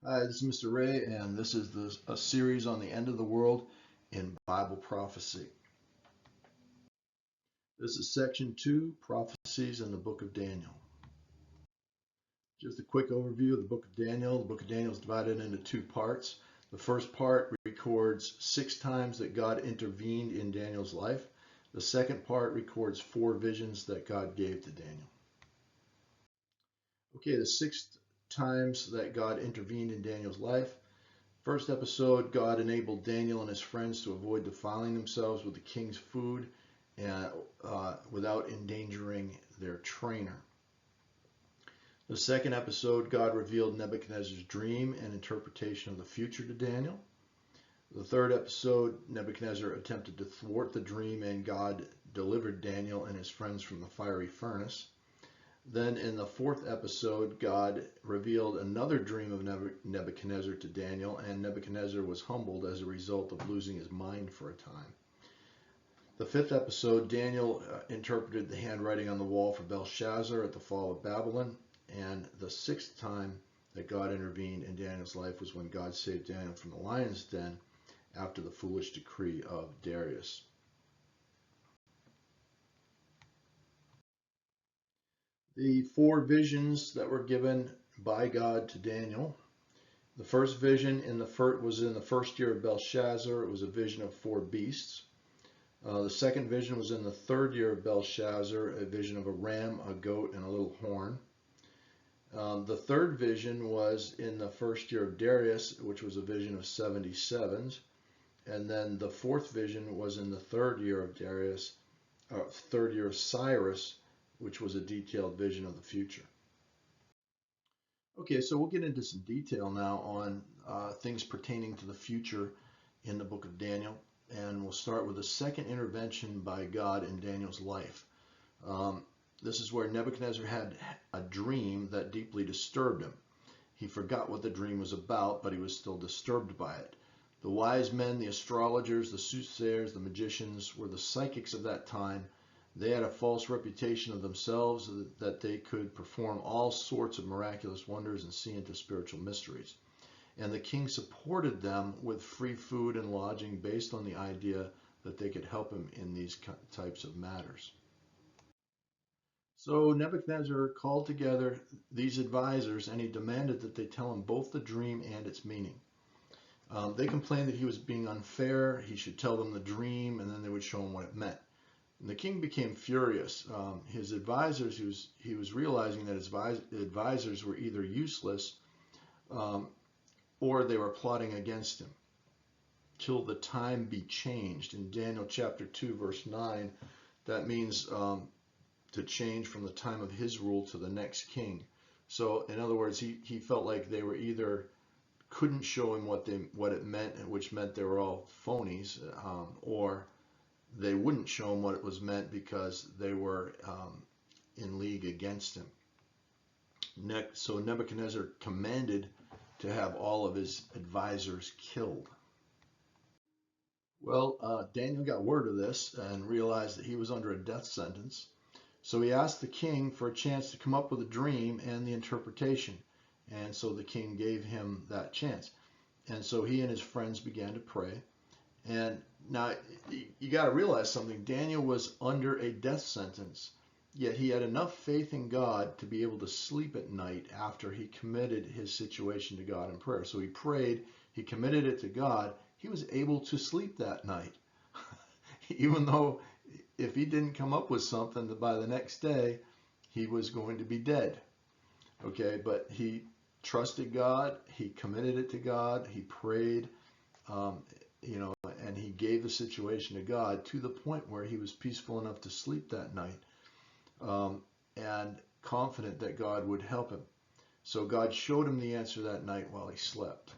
Hi, this is Mr. Ray, and this is a series on the end of the world in Bible prophecy. This is section 2, prophecies in the book of Daniel. Just a quick overview of the book of Daniel. The book of Daniel is divided into two parts. The first part records 6 times that God intervened in Daniel's life. The second part records 4 visions that God gave to Daniel. Okay, the 6 times that God intervened in Daniel's life. First episode, God enabled Daniel and his friends to avoid defiling themselves with the king's food and without endangering their trainer. The second episode, God revealed Nebuchadnezzar's dream and interpretation of the future to Daniel. The third episode, Nebuchadnezzar attempted to thwart the dream and God delivered Daniel and his friends from the fiery furnace. Then in the fourth episode, God revealed another dream of Nebuchadnezzar to Daniel, and Nebuchadnezzar was humbled as a result of losing his mind for a time. The fifth episode, Daniel interpreted the handwriting on the wall for Belshazzar at the fall of Babylon, and the 6th time that God intervened in Daniel's life was when God saved Daniel from the lion's den after the foolish decree of Darius. The 4 visions that were given by God to Daniel. The first vision was in the first year of Belshazzar. It was a vision of 4 beasts. The second vision was in the 3rd year of Belshazzar, a vision of a ram, a goat, and a little horn. The third vision was in the first year of Darius, which was a vision of 77s. And then the 4th vision was in the 3rd year of Darius, 3rd year of Cyrus, which was a detailed vision of the future. Okay, so we'll get into some detail now on things pertaining to the future in the book of Daniel, and we'll start with the second intervention by God in Daniel's life. This is where Nebuchadnezzar had a dream that deeply disturbed him. He forgot what the dream was about, but he was still disturbed by it. The wise men, the astrologers, the soothsayers, the magicians were the psychics of that time. They had a false reputation of themselves that they could perform all sorts of miraculous wonders and see into spiritual mysteries. And the king supported them with free food and lodging based on the idea that they could help him in these types of matters. So Nebuchadnezzar called together these advisors and he demanded that they tell him both the dream and its meaning. They complained that he was being unfair. He should tell them the dream and then they would show him what it meant. And the king became furious. His advisors, he was realizing that his advisors were either useless or they were plotting against him. Till the time be changed. In Daniel chapter 2, verse 9, that means to change from the time of his rule to the next king. So in other words, he felt like they were either couldn't show him what it meant, which meant they were all phonies, or they wouldn't show him what it was meant because they were in league against him. So Nebuchadnezzar commanded to have all of his advisors killed. Well, Daniel got word of this and realized that he was under a death sentence. So he asked the king for a chance to come up with a dream and the interpretation. And so the king gave him that chance. And so he and his friends began to pray. And now you got to realize something. Daniel was under a death sentence, yet he had enough faith in God to be able to sleep at night after he committed his situation to God in prayer. So he prayed, he committed it to God. He was able to sleep that night, even though if he didn't come up with something that by the next day he was going to be dead. Okay, but he trusted God, he committed it to God, he prayed, and he gave the situation to God to the point where he was peaceful enough to sleep that night and confident that God would help him. So God showed him the answer that night while he slept.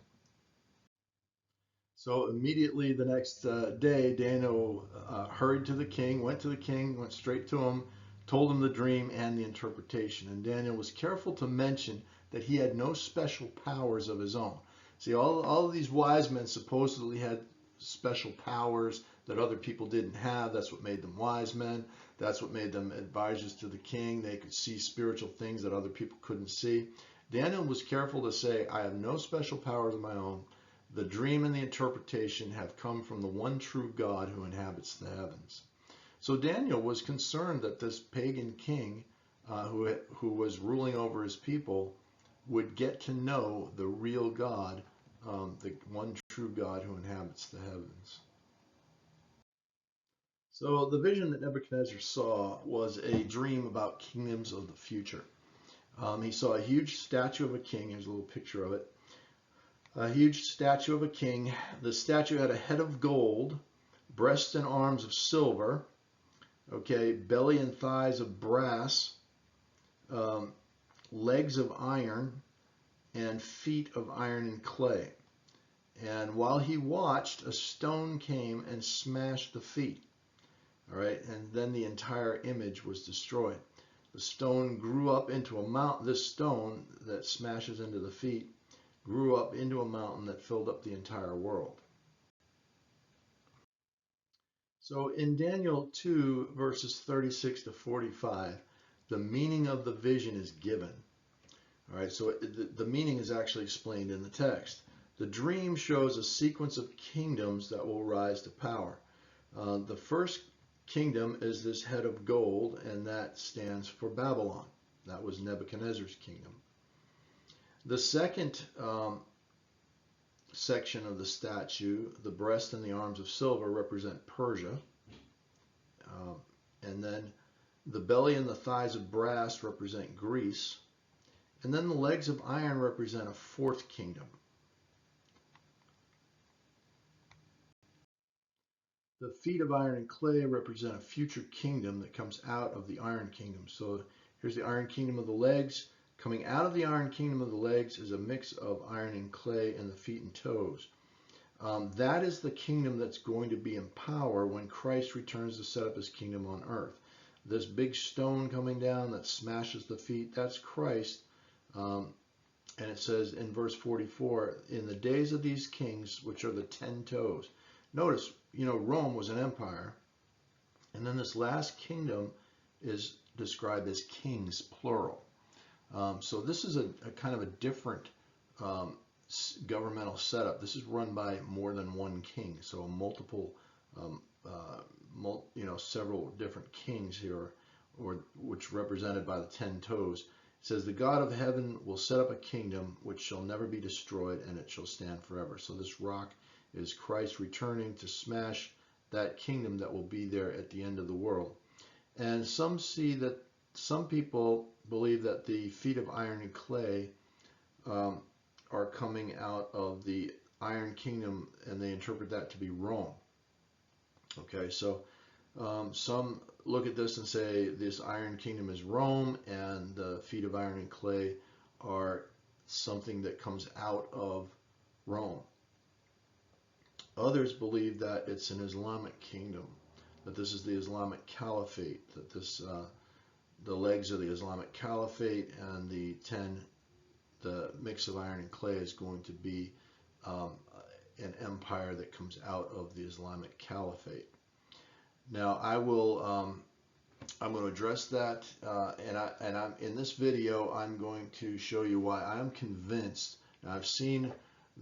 So immediately the next day, Daniel hurried to the king, went straight to him, told him the dream and the interpretation. And Daniel was careful to mention that he had no special powers of his own. See, all of these wise men supposedly had special powers that other people didn't have. That's what made them wise men. That's what made them advisors to the king. They could see spiritual things that other people couldn't see. Daniel was careful to say, I have no special powers of my own. The dream and the interpretation have come from the one true God who inhabits the heavens. So Daniel was concerned that this pagan king who was ruling over his people would get to know the real God, the one true God who inhabits the heavens. So the vision that Nebuchadnezzar saw was a dream about kingdoms of the future. He saw a huge statue of a king. Here's a little picture of it. A huge statue of a king. The statue had a head of gold, breast and arms of silver, okay, belly and thighs of brass, legs of iron, and feet of iron and clay. And while he watched, a stone came and smashed the feet. All right, and then the entire image was destroyed. The stone grew up into a mountain. This stone that smashes into the feet grew up into a mountain that filled up the entire world. So in Daniel 2, verses 36 to 45, the meaning of the vision is given. All right, so the meaning is actually explained in the text. The dream shows a sequence of kingdoms that will rise to power. The first kingdom is this head of gold, and that stands for Babylon. That was Nebuchadnezzar's kingdom. The second section of the statue, the breast and the arms of silver, represent Persia. And then the belly and the thighs of brass represent Greece. And then the legs of iron represent a fourth kingdom. The feet of iron and clay represent a future kingdom that comes out of the iron kingdom. So here's the iron kingdom of the legs. Coming out of the iron kingdom of the legs is a mix of iron and clay in the feet and toes. That is the kingdom that's going to be in power when Christ returns to set up his kingdom on earth. This big stone coming down that smashes the feet, that's Christ. And it says in verse 44, in the days of these kings, which are the 10 toes. Notice, Rome was an empire. And then this last kingdom is described as kings, plural. So this is a kind of a different governmental setup. This is run by more than one king. So multiple, several different kings here, which represented by the 10 toes. It says, the God of heaven will set up a kingdom which shall never be destroyed, and it shall stand forever. So this rock is Christ returning to smash that kingdom that will be there at the end of the world. And some people believe that the feet of iron and clay are coming out of the iron kingdom, and they interpret that to be Rome. Okay, so some look at this and say this iron kingdom is Rome, and the feet of iron and clay are something that comes out of Rome. Others believe that it's an Islamic kingdom, that this is the Islamic Caliphate, that this the legs of the Islamic Caliphate, and the mix of iron and clay is going to be an empire that comes out of the Islamic Caliphate. Now I'm going to address that, and I'm in this video I'm going to show you why I'm convinced. Now, I've seen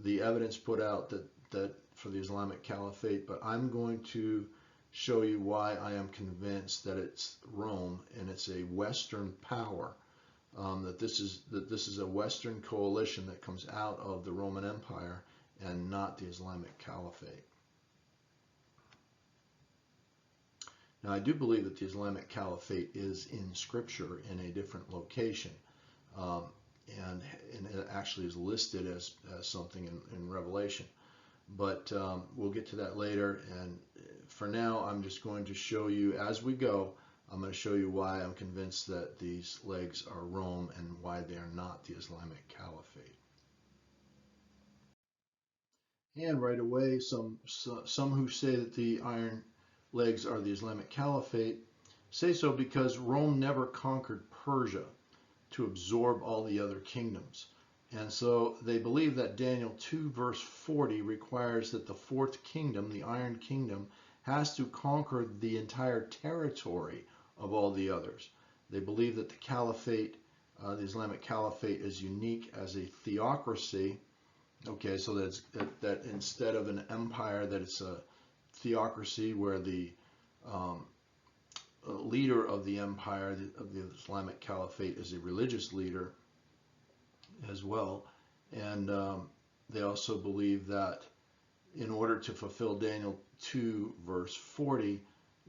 the evidence put out that for the Islamic Caliphate, but I'm going to show you why I am convinced that it's Rome and it's a Western power. That this is a Western coalition that comes out of the Roman Empire and not the Islamic Caliphate. Now, I do believe that the Islamic Caliphate is in Scripture in a different location, and it actually is listed as something in Revelation. But we'll get to that later, and for now I'm just going to show you as we go. I'm going to show you why I'm convinced that these legs are Rome and why they are not the Islamic Caliphate. And right away, some who say that the iron legs are the Islamic Caliphate say so because Rome never conquered Persia to absorb all the other kingdoms. And so they believe that Daniel 2 verse 40 requires that the fourth kingdom, the Iron Kingdom, has to conquer the entire territory of all the others. They believe that the caliphate the Islamic Caliphate is unique as a theocracy. Okay, so that instead of an empire, that it's a theocracy where the um, leader of the empire, of the Islamic Caliphate, is a religious leader as well. And they also believe that in order to fulfill Daniel 2, verse 40,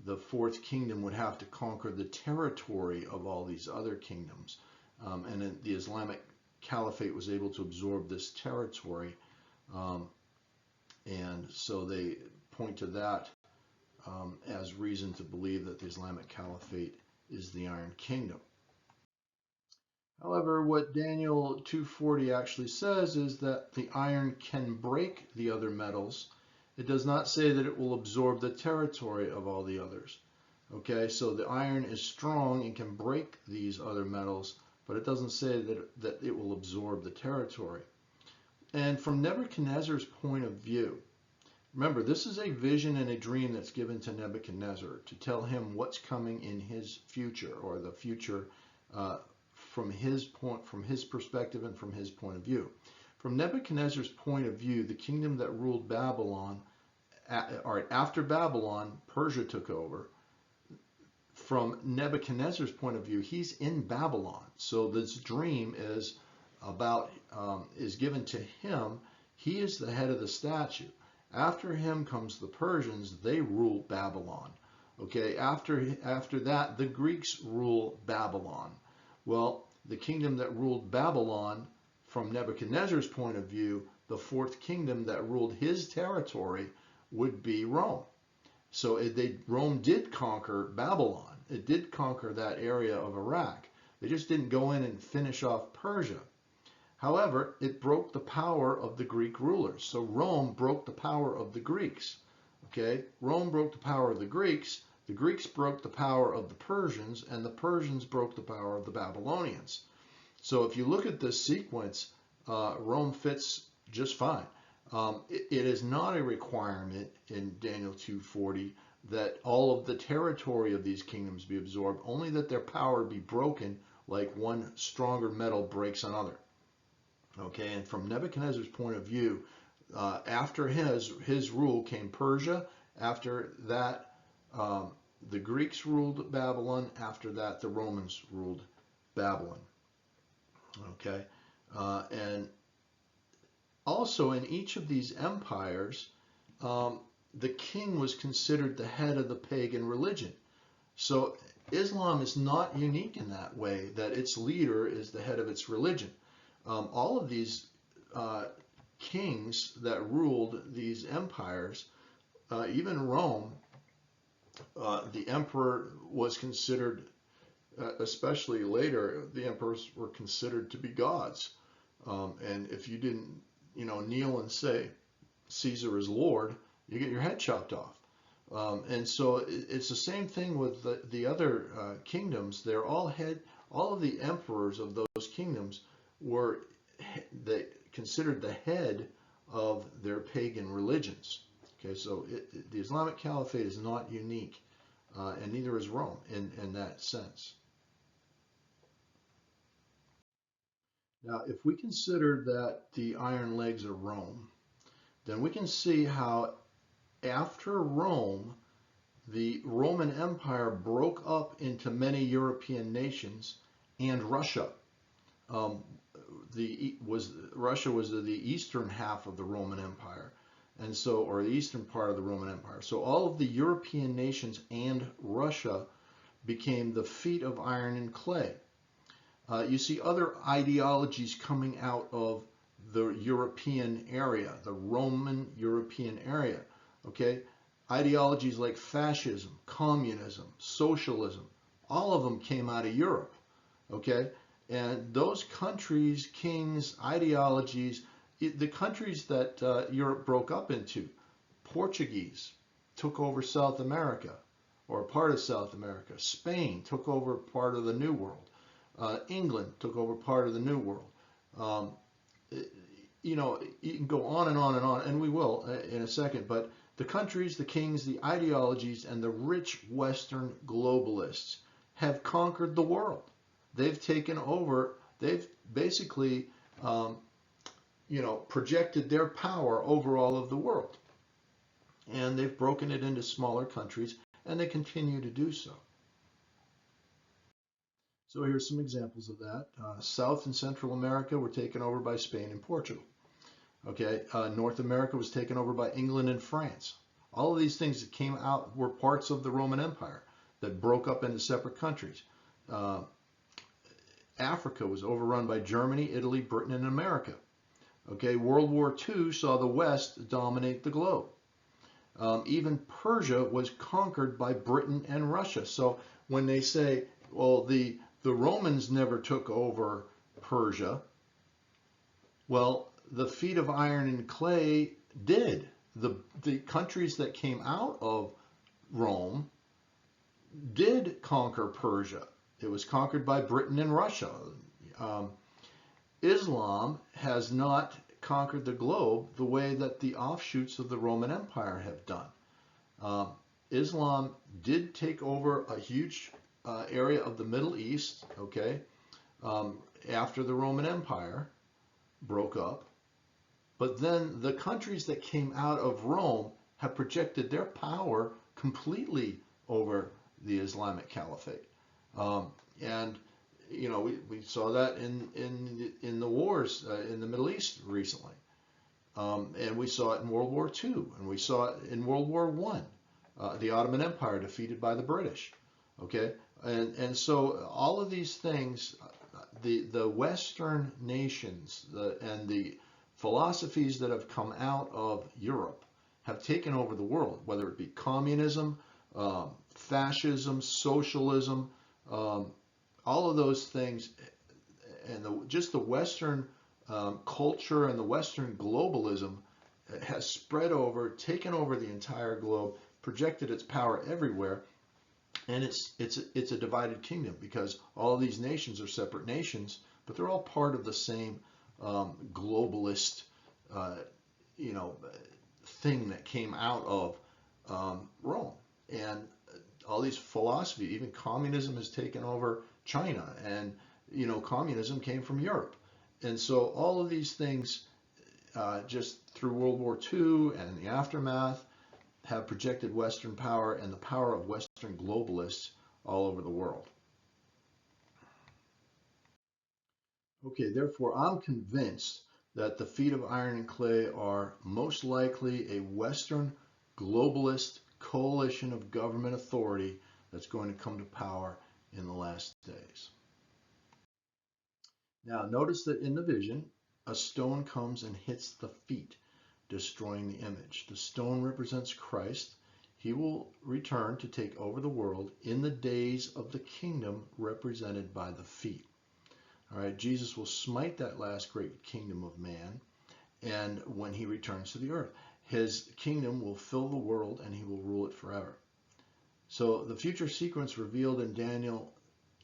the fourth kingdom would have to conquer the territory of all these other kingdoms. And then the Islamic Caliphate was able to absorb this territory. And so they point to that as reason to believe that the Islamic Caliphate is the Iron Kingdom. However, what Daniel 2:40 actually says is that the iron can break the other metals. It does not say that it will absorb the territory of all the others. Okay, so the iron is strong and can break these other metals, but it doesn't say that it will absorb the territory. And from Nebuchadnezzar's point of view, remember, this is a vision and a dream that's given to Nebuchadnezzar to tell him what's coming in his future, or the future from his perspective and from his point of view. From Nebuchadnezzar's point of view, the kingdom that ruled Babylon, after Babylon, Persia took over. From Nebuchadnezzar's point of view, he's in Babylon. So this dream is given to him. He is the head of the statue. After him comes the Persians. They rule Babylon. Okay, after that, the Greeks rule Babylon. Well, the kingdom that ruled Babylon, from Nebuchadnezzar's point of view, the fourth kingdom that ruled his territory would be Rome. So Rome did conquer Babylon. It did conquer that area of Iraq. They just didn't go in and finish off Persia. However, it broke the power of the Greek rulers. So Rome broke the power of the Greeks. Okay, Rome broke the power of the Greeks broke the power of the Persians, and the Persians broke the power of the Babylonians. So if you look at this sequence, Rome fits just fine. It is not a requirement in Daniel 2:40 that all of the territory of these kingdoms be absorbed, only that their power be broken like one stronger metal breaks another. Okay, and from Nebuchadnezzar's point of view, after his rule came Persia. After that, the Greeks ruled Babylon. After that, the Romans ruled Babylon. Okay, and also in each of these empires, the king was considered the head of the pagan religion. So Islam is not unique in that way, that its leader is the head of its religion. All of these kings that ruled these empires, even Rome, the emperor was considered, especially later, the emperors were considered to be gods. And if you didn't, kneel and say Caesar is Lord, you get your head chopped off. And so it's the same thing with the other kingdoms. They're all of the emperors of those kingdoms were considered the head of their pagan religions. Okay, so the Islamic Caliphate is not unique, and neither is Rome in that sense. Now, if we consider that the iron legs are Rome, then we can see how after Rome, the Roman Empire broke up into many European nations, and Russia. Russia was the eastern half of the Roman Empire, and so, or the eastern part of the Roman Empire. So all of the European nations and Russia became the feet of iron and clay. You see other ideologies coming out of the European area, the Roman European area. Okay, ideologies like fascism, communism, socialism, all of them came out of Europe. Okay, and those countries, kings, ideologies, the countries that Europe broke up into, Portuguese took over South America, or part of South America. Spain took over part of the New World. England took over part of the New World. You can go on and on and on, and we will in a second, but the countries, the kings, the ideologies, and the rich Western globalists have conquered the world. They've taken over They've basically, um, projected their power over all of the world. And they've broken it into smaller countries, and they continue to do so. So here's some examples of that. South and Central America were taken over by Spain and Portugal. Okay, North America was taken over by England and France. All of these things that came out were parts of the Roman Empire that broke up into separate countries. Uh, Africa was overrun by Germany, Italy, Britain, and America. Okay, World War II saw the West dominate the globe. Even Persia was conquered by Britain and Russia. So when they say, well, the Romans never took over Persia, well, the feet of iron and clay did. The countries that came out of Rome did conquer Persia. It was conquered by Britain and Russia. Um, Islam has not conquered the globe the way that the offshoots of the Roman Empire have done. Um, Islam did take over a huge area of the Middle East, okay, after the Roman Empire broke up. But then the countries that came out of Rome have projected their power completely over the Islamic Caliphate. And we saw that in the wars in the Middle East recently. And we saw it in World War II, and we saw it in World War I, the Ottoman Empire defeated by the British. Okay, and so all of these things, the Western nations, and the philosophies that have come out of Europe have taken over the world, whether it be communism, fascism, socialism, all of those things, and just the Western culture and the Western globalism has spread over, taken over the entire globe, projected its power everywhere, and it's a divided kingdom because all of these nations are separate nations, but they're all part of the same globalist, you know, thing that came out of Rome. And all these philosophy, even communism has taken over China, and communism came from Europe. And so all of these things, just through World War II and the aftermath, have projected Western power and the power of Western globalists all over the world. Okay, therefore, I'm convinced that the feet of iron and clay are most likely a Western globalist coalition of government authority that's going to come to power in the last days. Now, notice that in the vision, a stone comes and hits the feet, destroying the image. The stone represents Christ. He will return to take over the world in the days of the kingdom represented by the feet. All right, Jesus will smite that last great kingdom of man, and when he returns to the earth, his kingdom will fill the world and he will rule it forever. So the future sequence revealed in Daniel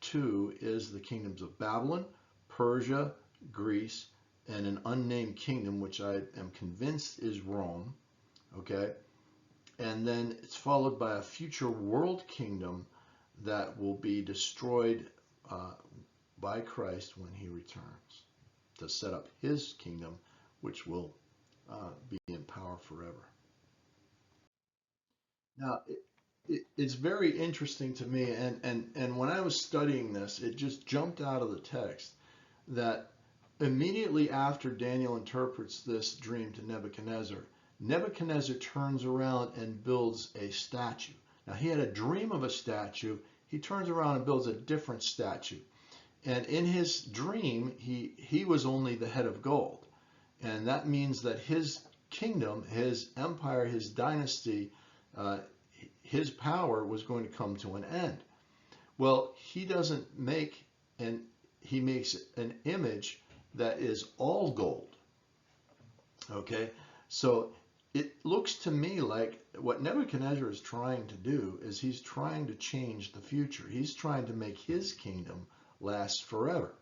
2 is the kingdoms of Babylon, Persia, Greece, and an unnamed kingdom, which I am convinced is Rome. Okay, and then it's followed by a future world kingdom that will be destroyed by Christ when he returns to set up his kingdom, which will be in power forever. Now, it's very interesting to me, and when I was studying this, it just jumped out of the text that immediately after Daniel interprets this dream to Nebuchadnezzar, Nebuchadnezzar turns around and builds a statue. Now, he had a dream of a statue. He turns around and builds a different statue. And in his dream, he was only the head of gold. And that means that his kingdom, his empire, his dynasty, his power was going to come to an end. Well, he doesn't make, and he makes an image that is all gold. Okay, so it looks to me like what Nebuchadnezzar is trying to do is he's trying to change the future. He's trying to make his kingdom last forever.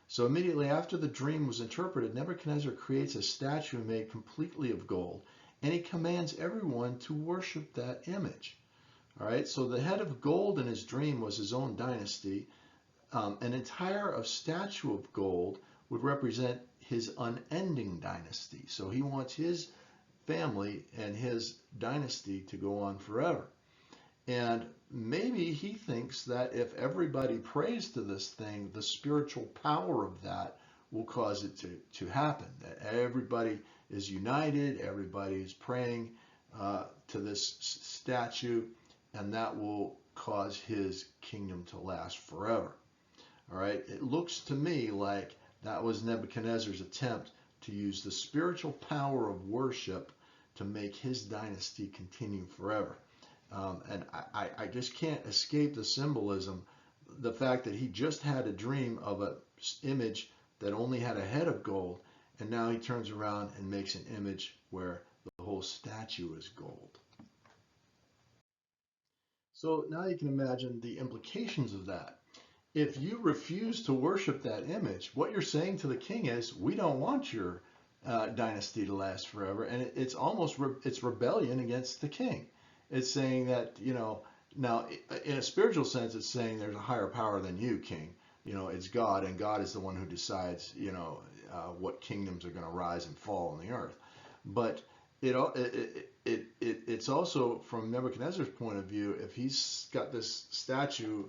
So immediately after the dream was interpreted, Nebuchadnezzar creates a statue made completely of gold, and he commands everyone to worship that image. All right, so the head of gold in his dream was his own dynasty. An entire statue of gold would represent his unending dynasty. So he wants his family and his dynasty to go on forever. And maybe he thinks that if everybody prays to this thing, the spiritual power of that will cause it to happen. That everybody is united, everybody is praying to this statue, and that will cause his kingdom to last forever. All right, it looks to me like that was Nebuchadnezzar's attempt to use the spiritual power of worship to make his dynasty continue forever. And I just can't escape the symbolism, the fact that he just had a dream of an image that only had a head of gold, and now he turns around and makes an image where the whole statue is gold. So now you can imagine the implications of that. If you refuse to worship that image, what you're saying to the king is, we don't want your dynasty to last forever. And it's almost, it's rebellion against the king. It's saying that, now in a spiritual sense, it's saying there's a higher power than you, king. It's God, and God is the one who decides, what kingdoms are going to rise and fall on the earth. But it's also, from Nebuchadnezzar's point of view, if he's got this statue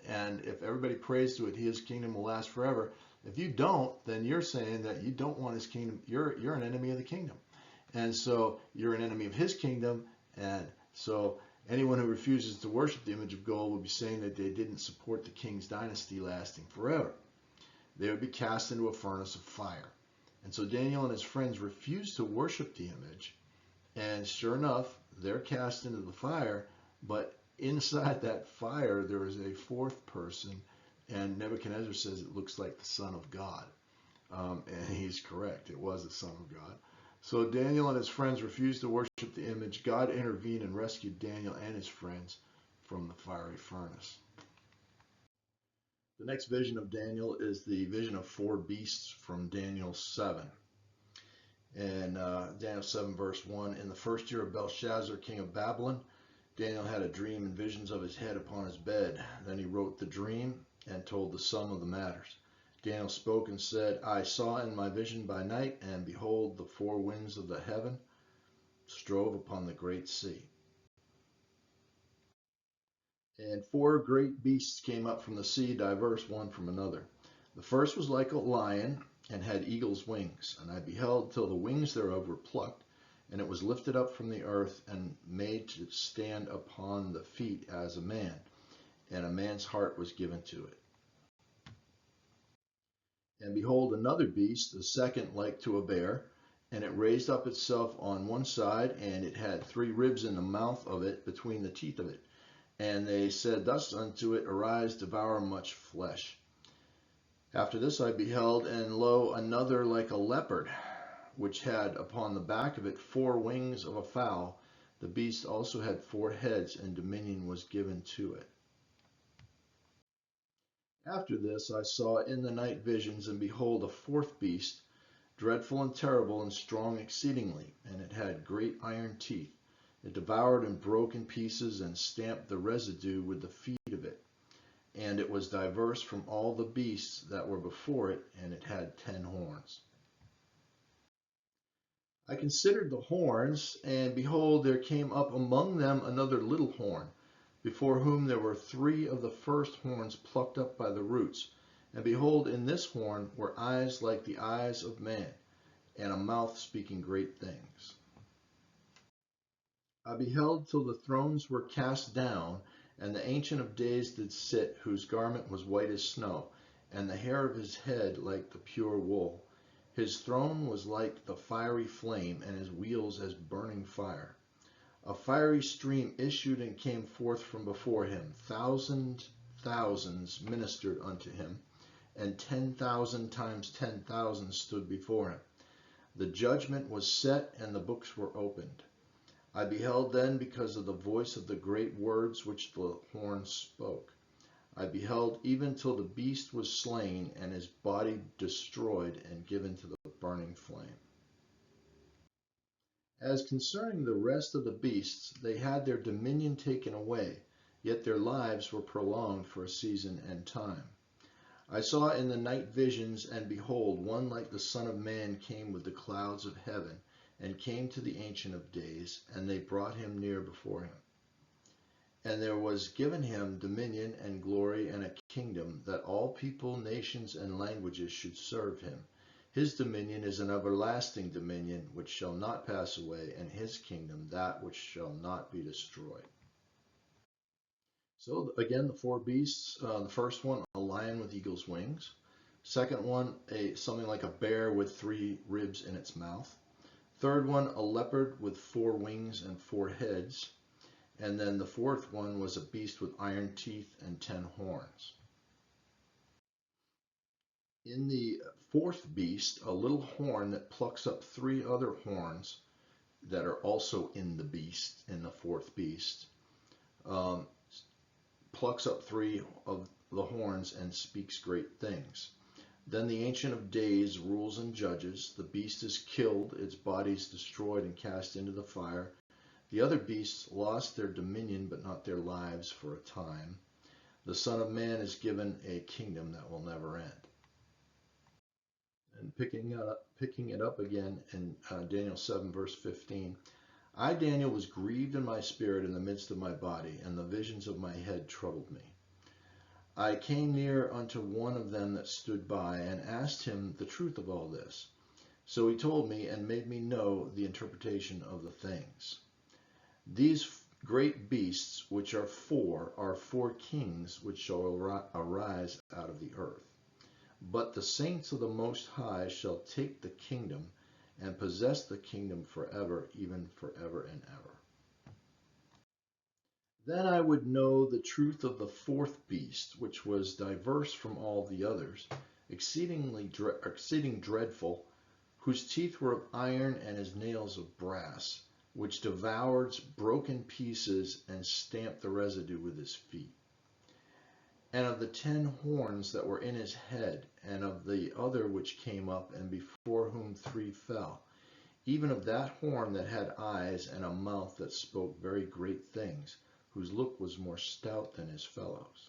and if everybody prays to it, his kingdom will last forever. If you don't, then you're saying that you don't want his kingdom. You're an enemy of the kingdom. And so you're an enemy of his kingdom. And so anyone who refuses to worship the image of gold would be saying that they didn't support the king's dynasty lasting forever. They would be cast into a furnace of fire. And so Daniel and his friends refused to worship the image. And sure enough, they're cast into the fire. But inside that fire, there is a fourth person, and Nebuchadnezzar says it looks like the Son of God. And he's correct. It was the Son of God. So Daniel and his friends refused to worship the image. God intervened and rescued Daniel and his friends from the fiery furnace. The next vision of Daniel is the vision of four beasts from Daniel 7. And Daniel 7 verse 1, in the first year of Belshazzar, king of Babylon, Daniel had a dream and visions of his head upon his bed. Then he wrote the dream and told the sum of the matters. Daniel spoke and said, I saw in my vision by night, and behold, the four winds of the heaven strove upon the great sea. And four great beasts came up from the sea, diverse one from another. The first was like a lion, and had eagle's wings. And I beheld till the wings thereof were plucked, and it was lifted up from the earth, and made to stand upon the feet as a man. And a man's heart was given to it. And behold, another beast, the second like to a bear, and it raised up itself on one side, and it had three ribs in the mouth of it, between the teeth of it. And they said thus unto it, Arise, devour much flesh. After this I beheld, and lo, another like a leopard, which had upon the back of it four wings of a fowl. The beast also had four heads, and dominion was given to it. After this I saw in the night visions, and behold, a fourth beast, dreadful and terrible and strong exceedingly, and it had great iron teeth. It devoured and broke in pieces, and stamped the residue with the feet of it. And it was diverse from all the beasts that were before it, and it had 10 horns. I considered the horns, and behold, there came up among them another little horn, before whom there were three of the first horns plucked up by the roots. And behold, in this horn were eyes like the eyes of man, and a mouth speaking great things. I beheld till the thrones were cast down, and the Ancient of Days did sit, whose garment was white as snow, and the hair of his head like the pure wool. His throne was like the fiery flame, and his wheels as burning fire. A fiery stream issued and came forth from before him. Thousands ministered unto him, and 10,000 times 10,000 stood before him. The judgment was set, and the books were opened. I beheld then because of the voice of the great words which the horn spoke. I beheld even till the beast was slain, and his body destroyed and given to the burning flame. As concerning the rest of the beasts, they had their dominion taken away, yet their lives were prolonged for a season and time. I saw in the night visions, and behold, one like the Son of Man came with the clouds of heaven, and came to the Ancient of Days, and they brought him near before him. And there was given him dominion and glory and a kingdom, that all people, nations, and languages should serve him. His dominion is an everlasting dominion which shall not pass away, and his kingdom that which shall not be destroyed. So again, the four beasts. The first one, a lion with eagle's wings. Second one, something like a bear with 3 ribs in its mouth. Third one, a leopard with 4 wings and 4 heads. And then the fourth one was a beast with iron teeth and 10 horns. In the fourth beast, a little horn that plucks up 3 other horns that are also in the fourth beast, plucks up 3 of the horns and speaks great things. Then the Ancient of Days rules and judges. The beast is killed, its body is destroyed and cast into the fire. The other beasts lost their dominion, but not their lives for a time. The Son of Man is given a kingdom that will never end. And picking it up again in Daniel 7, verse 15. I, Daniel, was grieved in my spirit in the midst of my body, and the visions of my head troubled me. I came near unto one of them that stood by, and asked him the truth of all this. So he told me, and made me know the interpretation of the things. These great beasts, which are 4 kings which shall arise out of the earth. But the saints of the Most High shall take the kingdom, and possess the kingdom forever, even forever and ever. Then I would know the truth of the fourth beast, which was diverse from all the others, exceeding dreadful, whose teeth were of iron and his nails of brass, which devoured, broke in pieces, and stamped the residue with his feet. And of the 10 horns that were in his head, and of the other which came up, and before whom 3 fell, even of that horn that had eyes and a mouth that spoke very great things, whose look was more stout than his fellows.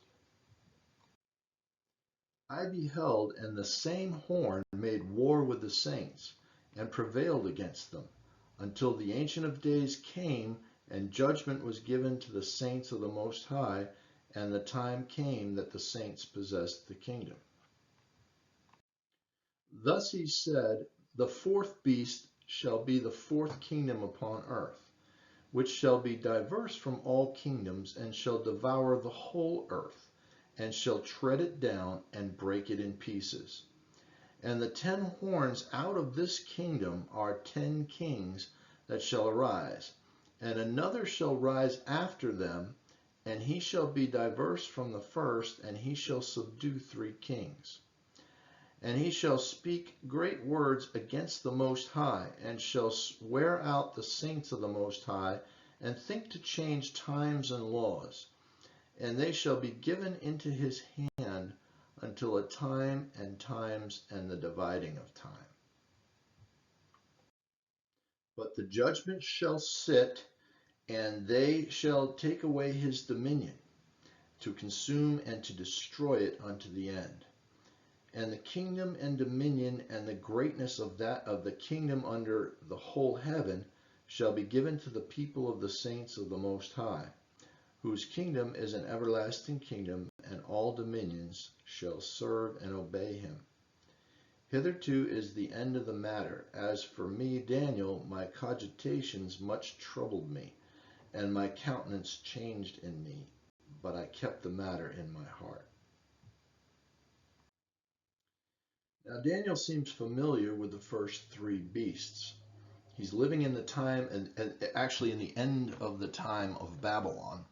I beheld, and the same horn made war with the saints, and prevailed against them, until the Ancient of Days came, and judgment was given to the saints of the Most High, and the time came that the saints possessed the kingdom. Thus he said, the fourth beast shall be the 4th kingdom upon earth, which shall be diverse from all kingdoms, and shall devour the whole earth, and shall tread it down and break it in pieces. And the 10 horns out of this kingdom are 10 kings that shall arise, and another shall rise after them, and he shall be diverse from the first, and he shall subdue 3 kings. And he shall speak great words against the Most High, and shall wear out the saints of the Most High, and think to change times and laws. And they shall be given into his hand until a time and times and the dividing of time. But the judgment shall sit, and they shall take away his dominion, to consume and to destroy it unto the end. And the kingdom and dominion and the greatness of the kingdom under the whole heaven shall be given to the people of the saints of the Most High, whose kingdom is an everlasting kingdom, and all dominions shall serve and obey him. Hitherto is the end of the matter. As for me, Daniel, my cogitations much troubled me, and my countenance changed in me, but I kept the matter in my heart. Now Daniel seems familiar with the first 3 beasts. He's living in the time, and actually in the end of the time of Babylon.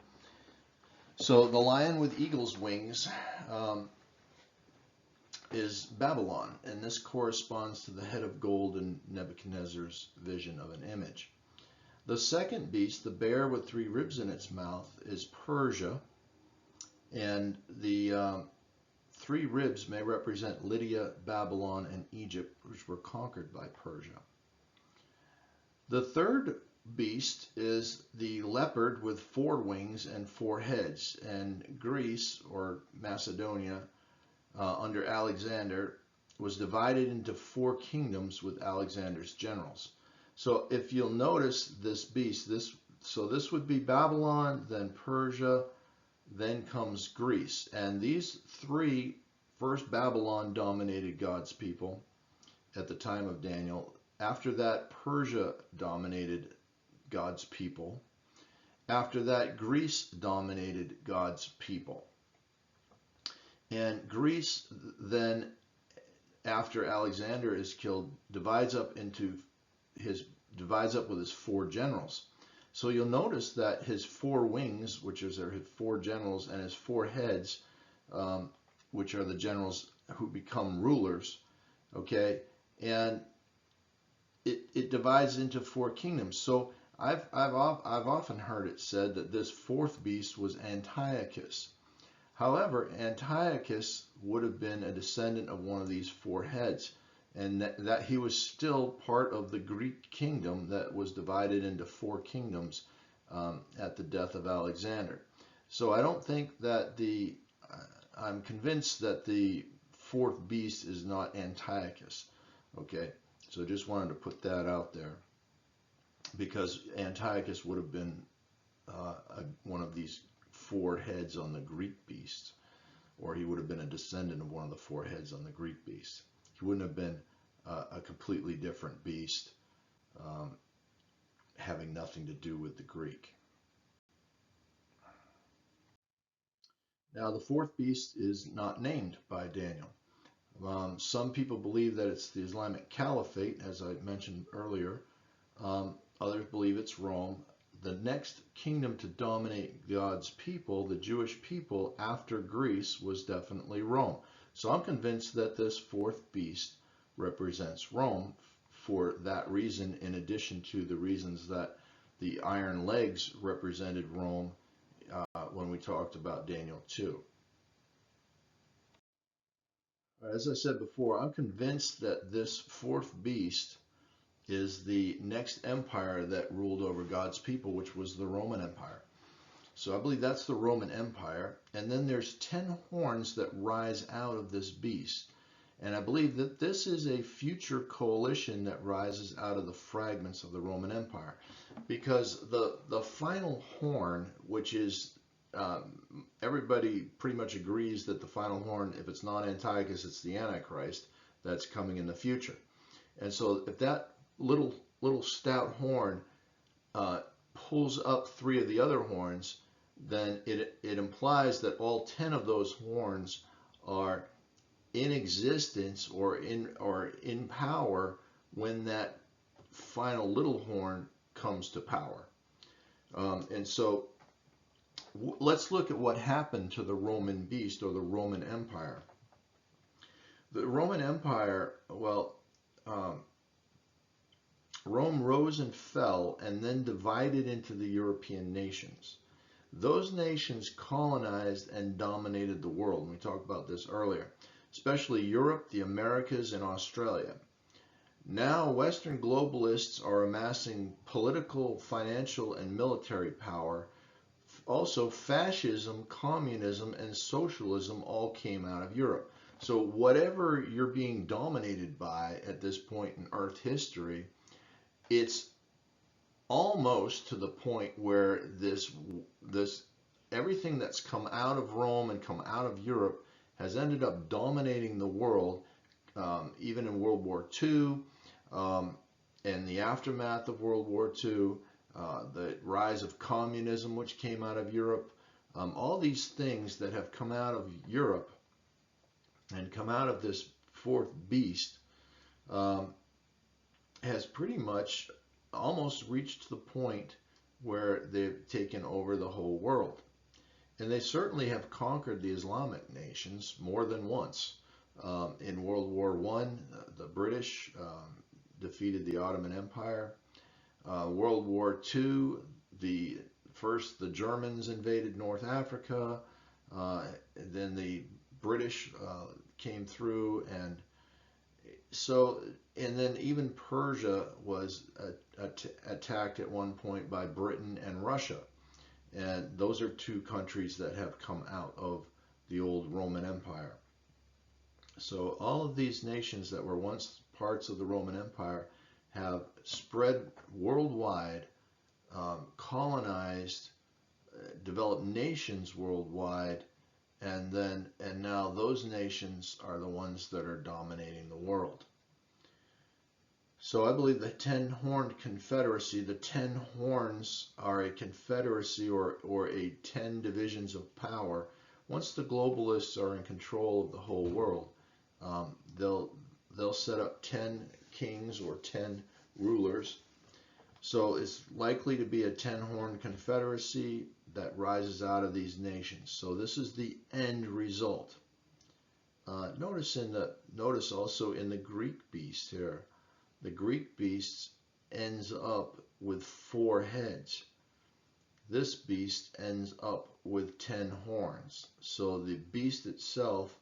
So the lion with eagle's wings is Babylon, and this corresponds to the head of gold in Nebuchadnezzar's vision of an image. The second beast, the bear with 3 ribs in its mouth, is Persia, and the 3 ribs may represent Lydia, Babylon, and Egypt, which were conquered by Persia. The third beast is the leopard with 4 wings and 4 heads, and Greece, or Macedonia, under Alexander was divided into 4 kingdoms with Alexander's generals. So if you'll notice this beast, this would be Babylon, then Persia, then comes Greece. And these 3, first Babylon dominated God's people at the time of Daniel. After that, Persia dominated God's people. After that, Greece dominated God's people. And Greece then, after Alexander is killed, divides up with his 4 generals. So you'll notice that his 4 wings, which is his 4 generals, and his 4 heads, which are the generals who become rulers, okay, and it divides into 4 kingdoms. So I've often heard it said that this 4th beast was Antiochus. However, Antiochus would have been a descendant of one of these 4 heads, and that he was still part of the Greek kingdom that was divided into 4 kingdoms at the death of Alexander. So I don't think that I'm convinced that the 4th beast is not Antiochus. Okay, so just wanted to put that out there, because Antiochus would have been one of these 4 heads on the Greek beast, or he would have been a descendant of one of the 4 heads on the Greek beast. He wouldn't have been a completely different beast, having nothing to do with the Greek. Now, the 4th beast is not named by Daniel. Some people believe that it's the Islamic Caliphate, as I mentioned earlier. Others believe it's Rome. The next kingdom to dominate God's people, the Jewish people, after Greece, was definitely Rome. So I'm convinced that this 4th beast represents Rome for that reason, in addition to the reasons that the iron legs represented Rome when we talked about Daniel 2. As I said before, I'm convinced that this 4th beast is the next empire that ruled over God's people, which was the Roman Empire. So I believe that's the Roman Empire. And then there's 10 horns that rise out of this beast. And I believe that this is a future coalition that rises out of the fragments of the Roman Empire. Because the final horn, which is, everybody pretty much agrees that the final horn, if it's not Antiochus, it's the Antichrist that's coming in the future. And so if that little stout horn pulls up 3 of the other horns, then it implies that all 10 of those horns are in existence or in power when that final little horn comes to power. And so let's look at what happened to the Roman beast, or the Roman Empire. The Roman Empire, well, Rome rose and fell and then divided into the European nations. Those nations colonized and dominated the world, and we talked about this earlier, especially Europe, the Americas, and Australia. Now, Western globalists are amassing political, financial, and military power. Also, fascism, communism, and socialism all came out of Europe. So whatever you're being dominated by at this point in Earth history, it's almost to the point where this everything that's come out of Rome and come out of Europe has ended up dominating the world, even in World War II, and the aftermath of World War II, the rise of communism, which came out of Europe, all these things that have come out of Europe and come out of this 4th beast has pretty much almost reached the point where they've taken over the whole world. And they certainly have conquered the Islamic nations more than once. In World War I, the British defeated the Ottoman Empire. World War II, first the Germans invaded North Africa, then the British came through, and then even Persia was attacked at one point by Britain and Russia. And those are 2 countries that have come out of the old Roman Empire. So all of these nations that were once parts of the Roman Empire have spread worldwide, colonized, developed nations worldwide, and now those nations are the ones that are dominating the world. So I believe the 10-horned confederacy, the 10 horns are a confederacy or a 10 divisions of power. Once the globalists are in control of the whole world, they'll set up 10 kings or 10 rulers. So it's likely to be a 10-horned confederacy that rises out of these nations. So this is the end result. Notice also in the Greek beast here, the Greek beast ends up with 4 heads. This beast ends up with 10 horns. So the beast itself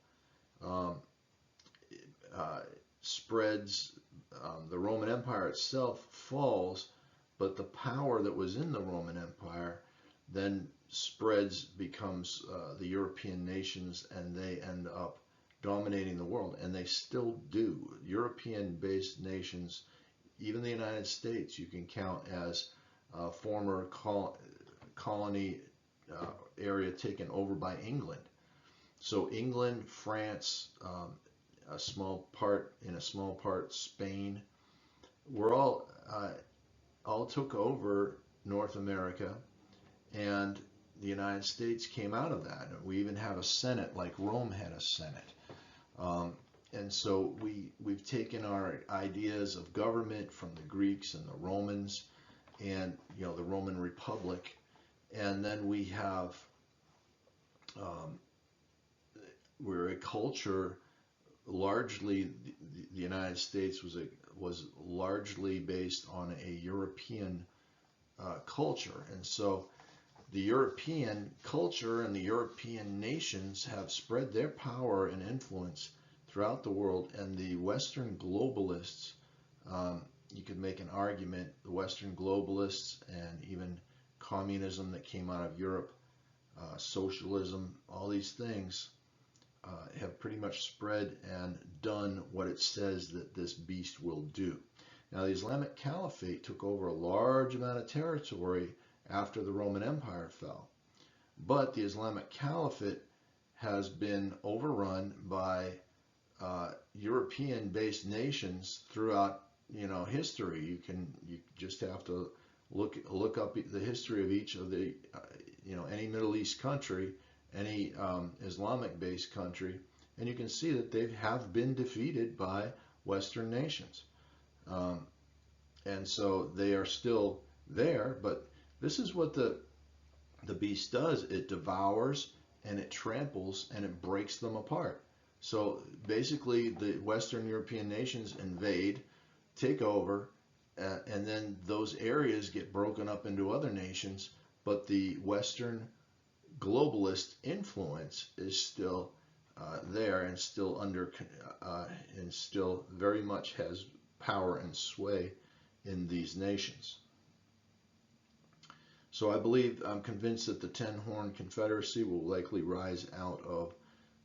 spreads, the Roman Empire itself falls, but the power that was in the Roman Empire then spreads, becomes the European nations, and they end up dominating the world, and they still do. European-based nations, even the United States, you can count as a former colony area taken over by England. So England, France, in a small part Spain, were all took over North America, and the United States came out of that. We even have a Senate, like Rome had a Senate. And so we've taken our ideas of government from the Greeks and the Romans, and the Roman Republic, and then we have we're a culture. Largely, the United States was largely based on a European culture, and so the European culture and the European nations have spread their power and influence throughout the world, and the Western globalists, you could make an argument, the Western globalists and even communism that came out of Europe, socialism, all these things have pretty much spread and done what it says that this beast will do. Now, the Islamic Caliphate took over a large amount of territory after the Roman Empire fell. But the Islamic Caliphate has been overrun by European-based nations throughout history. You just have to look up the history of each of the any Middle East country, any Islamic-based country, and you can see that they have been defeated by Western nations. And so they are still there, but this is what the beast does. It devours and it tramples and it breaks them apart. So basically the Western European nations invade, take over, and then those areas get broken up into other nations, but the Western globalist influence is still there and still and still very much has power and sway in these nations. So I'm convinced that the 10-horn confederacy will likely rise out of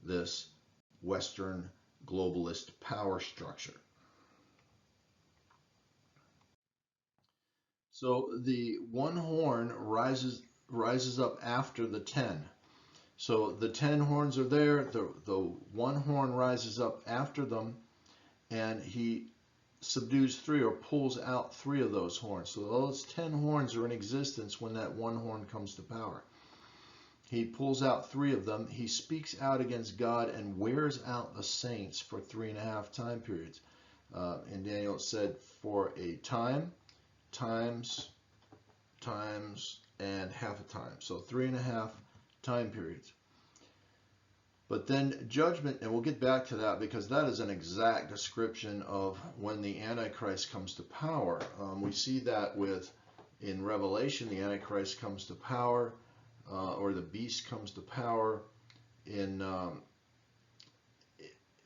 this Western globalist power structure. So the one horn rises up after the 10. So the 10 horns are there, the one horn rises up after them, and he subdues 3 or pulls out 3 of those horns. So those 10 horns are in existence when that one horn comes to power. He pulls out 3 of them. He speaks out against God and wears out the saints for 3.5 time periods. In Daniel it said for a time, times, and half a time. So 3.5 time periods. But then judgment, and we'll get back to that because that is an exact description of when the Antichrist comes to power. We see that in Revelation, the Antichrist comes to power, or the beast comes to power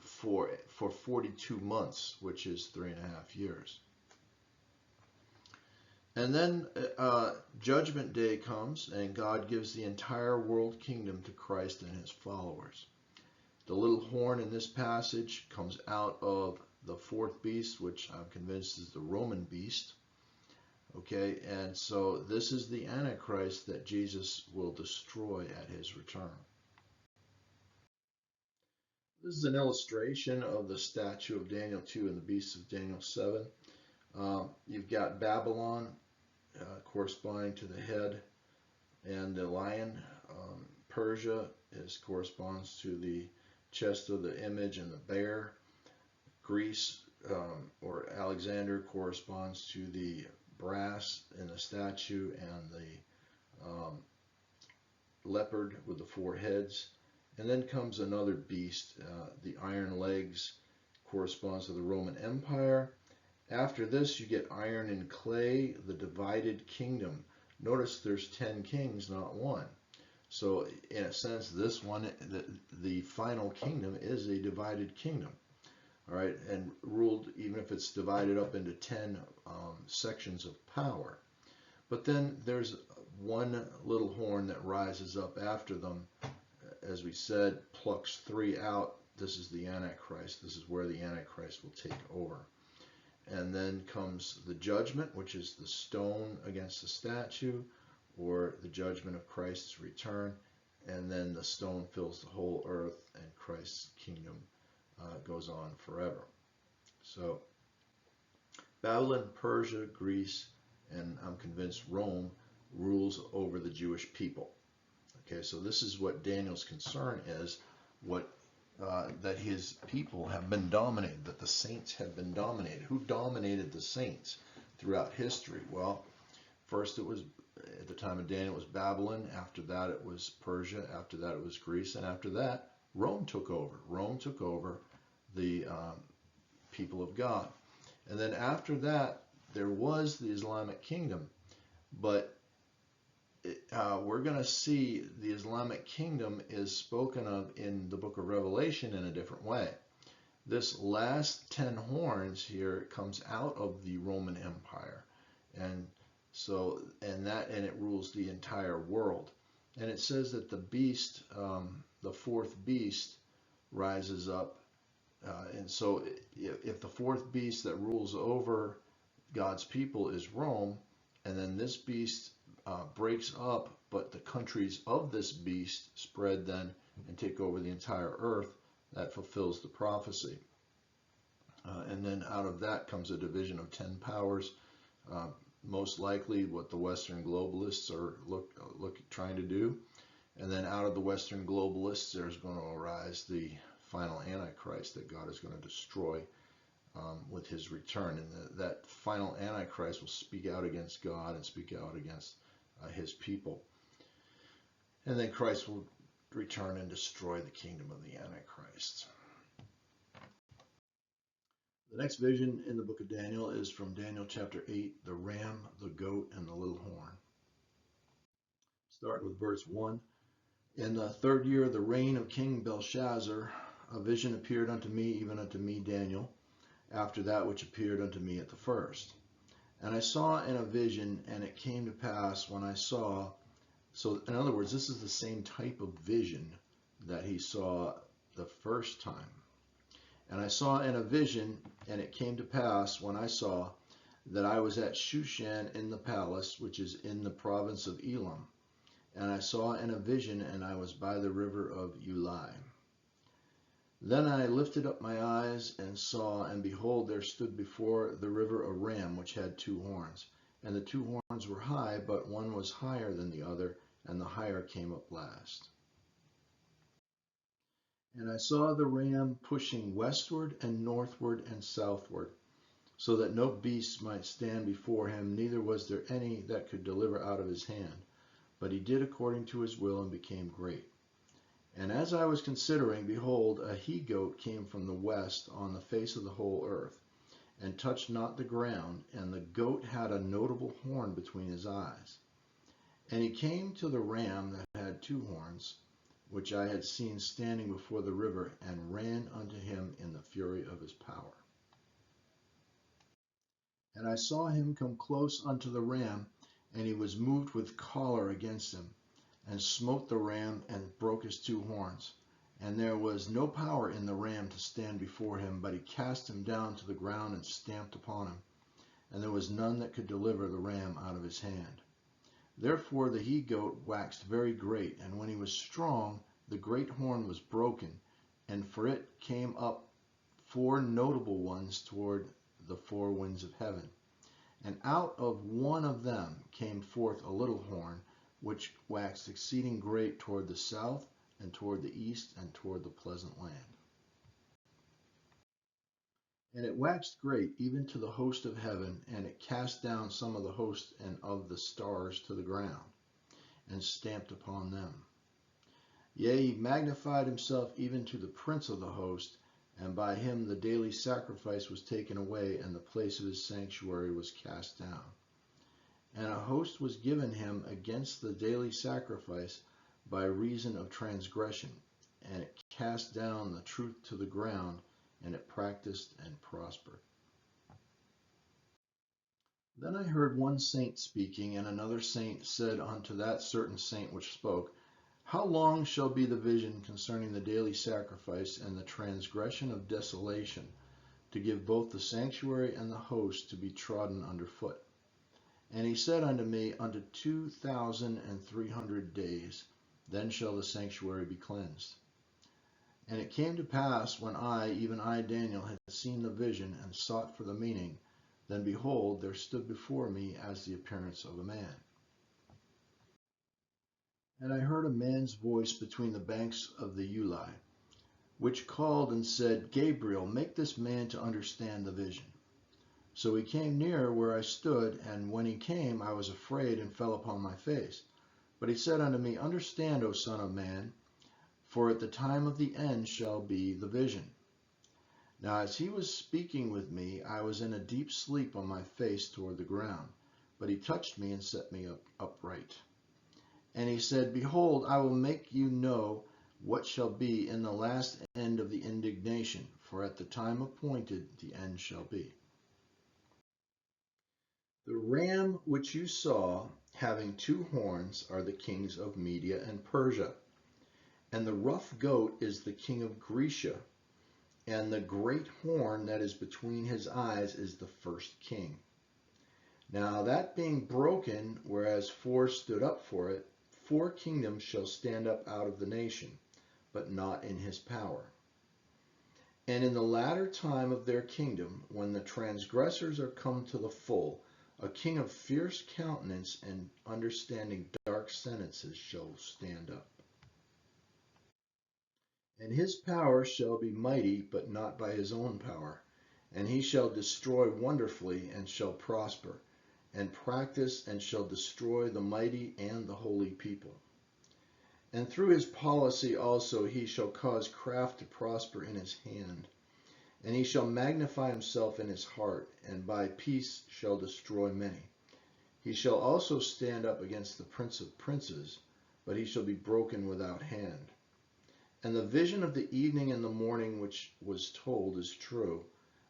for 42 months, which is 3.5 years. And then Judgment Day comes, and God gives the entire world kingdom to Christ and his followers. The little horn in this passage comes out of the fourth beast, which I'm convinced is the Roman beast. Okay, and so this is the Antichrist that Jesus will destroy at his return. This is an illustration of the statue of Daniel 2 and the beasts of Daniel 7. You've got Babylon corresponding to the head and the lion. Persia corresponds to the chest of the image and the bear. Greece or Alexander corresponds to the brass in the statue and the leopard with the four heads. And then comes another beast. The iron legs corresponds to the Roman Empire. After this, you get iron and clay, the divided kingdom. Notice there's 10 kings, not one. So in a sense, this one, the final kingdom, is a divided kingdom. All right, and ruled, even if it's divided up into 10 sections of power. But then there's one little horn that rises up after them, as we said, plucks 3 out. This is the Antichrist. This is where the Antichrist will take over. And then comes the judgment, which is the stone against the statue, or the judgment of Christ's return. And then the stone fills the whole earth, and Christ's kingdom goes on forever. So Babylon, Persia, Greece, and I'm convinced Rome rules over the Jewish people. Okay, so this is what Daniel's concern is, that his people have been dominated, that the saints have been dominated. Who dominated the saints throughout history? Well, first it was, at the time of Daniel, it was Babylon. After that it was Persia. After that it was Greece. And after that, Rome took over. Rome took over the people of God. And then after that, there was the Islamic kingdom. But we're going to see the Islamic kingdom is spoken of in the book of Revelation in a different way. This last 10 horns here comes out of the Roman Empire. And so, and it rules the entire world. And it says that the beast, the fourth beast, rises up. And so if the fourth beast that rules over God's people is Rome, and then this beast breaks up, but the countries of this beast spread then and take over the entire earth, that fulfills the prophecy. And then out of that comes a division of 10 powers, most likely what the Western globalists are trying to do. And then out of the Western globalists, there's going to arise the final Antichrist that God is going to destroy with his return. And that final Antichrist will speak out against God and speak out against his people. And then Christ will return and destroy the kingdom of the Antichrist. The next vision in the book of Daniel is from Daniel chapter 8, the ram, the goat, and the little horn. Start with verse 1. In the 3rd year of the reign of King Belshazzar, a vision appeared unto me, even unto me, Daniel, after that which appeared unto me at the first. And I saw in a vision, and it came to pass when I saw. So in other words, this is the same type of vision that he saw the first time. And I saw in a vision, and it came to pass when I saw that I was at Shushan in the palace, which is in the province of Elam. And I saw in a vision, and I was by the river of Ulai. Then I lifted up my eyes and saw, and behold, there stood before the river a ram which had 2 horns. And the 2 horns were high, but one was higher than the other, and the higher came up last. And I saw the ram pushing westward and northward and southward, so that no beast might stand before him, neither was there any that could deliver out of his hand. But he did according to his will and became great. And as I was considering, behold, a he-goat came from the west on the face of the whole earth, and touched not the ground, and the goat had a notable horn between his eyes. And he came to the ram that had 2 horns, which I had seen standing before the river, and ran unto him in the fury of his power. And I saw him come close unto the ram, and he was moved with choler against him, and smote the ram, and broke his 2 horns. And there was no power in the ram to stand before him, but he cast him down to the ground and stamped upon him. And there was none that could deliver the ram out of his hand. Therefore the he-goat waxed very great, and when he was strong, the great horn was broken, and for it came up 4 notable ones toward the 4 winds of heaven. And out of one of them came forth a little horn, which waxed exceeding great toward the south, and toward the east, and toward the pleasant land. And it waxed great even to the host of heaven, and it cast down some of the host and of the stars to the ground, and stamped upon them. Yea, he magnified himself even to the prince of the host, and by him the daily sacrifice was taken away, and the place of his sanctuary was cast down. And a host was given him against the daily sacrifice by reason of transgression, and it cast down the truth to the ground, and it practiced and prospered. Then I heard one saint speaking, and another saint said unto that certain saint which spoke, How long shall be the vision concerning the daily sacrifice and the transgression of desolation, to give both the sanctuary and the host to be trodden under foot? And he said unto me, Unto 2,300 days, then shall the sanctuary be cleansed. And it came to pass, when I, even I, Daniel, had seen the vision and sought for the meaning, then behold, there stood before me as the appearance of a man. And I heard a man's voice between the banks of the Ulai, which called and said, Gabriel, make this man to understand the vision. So he came near where I stood, and when he came, I was afraid and fell upon my face. But he said unto me, Understand, O son of man, for at the time of the end shall be the vision. Now as he was speaking with me, I was in a deep sleep on my face toward the ground. But he touched me and set me upright. And he said, Behold, I will make you know what shall be in the last end of the indignation, for at the time appointed the end shall be. The ram which you saw, having 2 horns, are the kings of Media and Persia. And the rough goat is the king of Grecia, and the great horn that is between his eyes is the first king. Now that being broken, whereas 4 stood up for it, 4 kingdoms shall stand up out of the nation, but not in his power. And in the latter time of their kingdom, when the transgressors are come to the full, a king of fierce countenance and understanding dark sentences shall stand up. And his power shall be mighty, but not by his own power. And he shall destroy wonderfully, and shall prosper, and practice, and shall destroy the mighty and the holy people. And through his policy also he shall cause craft to prosper in his hand. And he shall magnify himself in his heart, and by peace shall destroy many. He shall also stand up against the prince of princes, but he shall be broken without hand. And the vision of the evening and the morning which was told is true.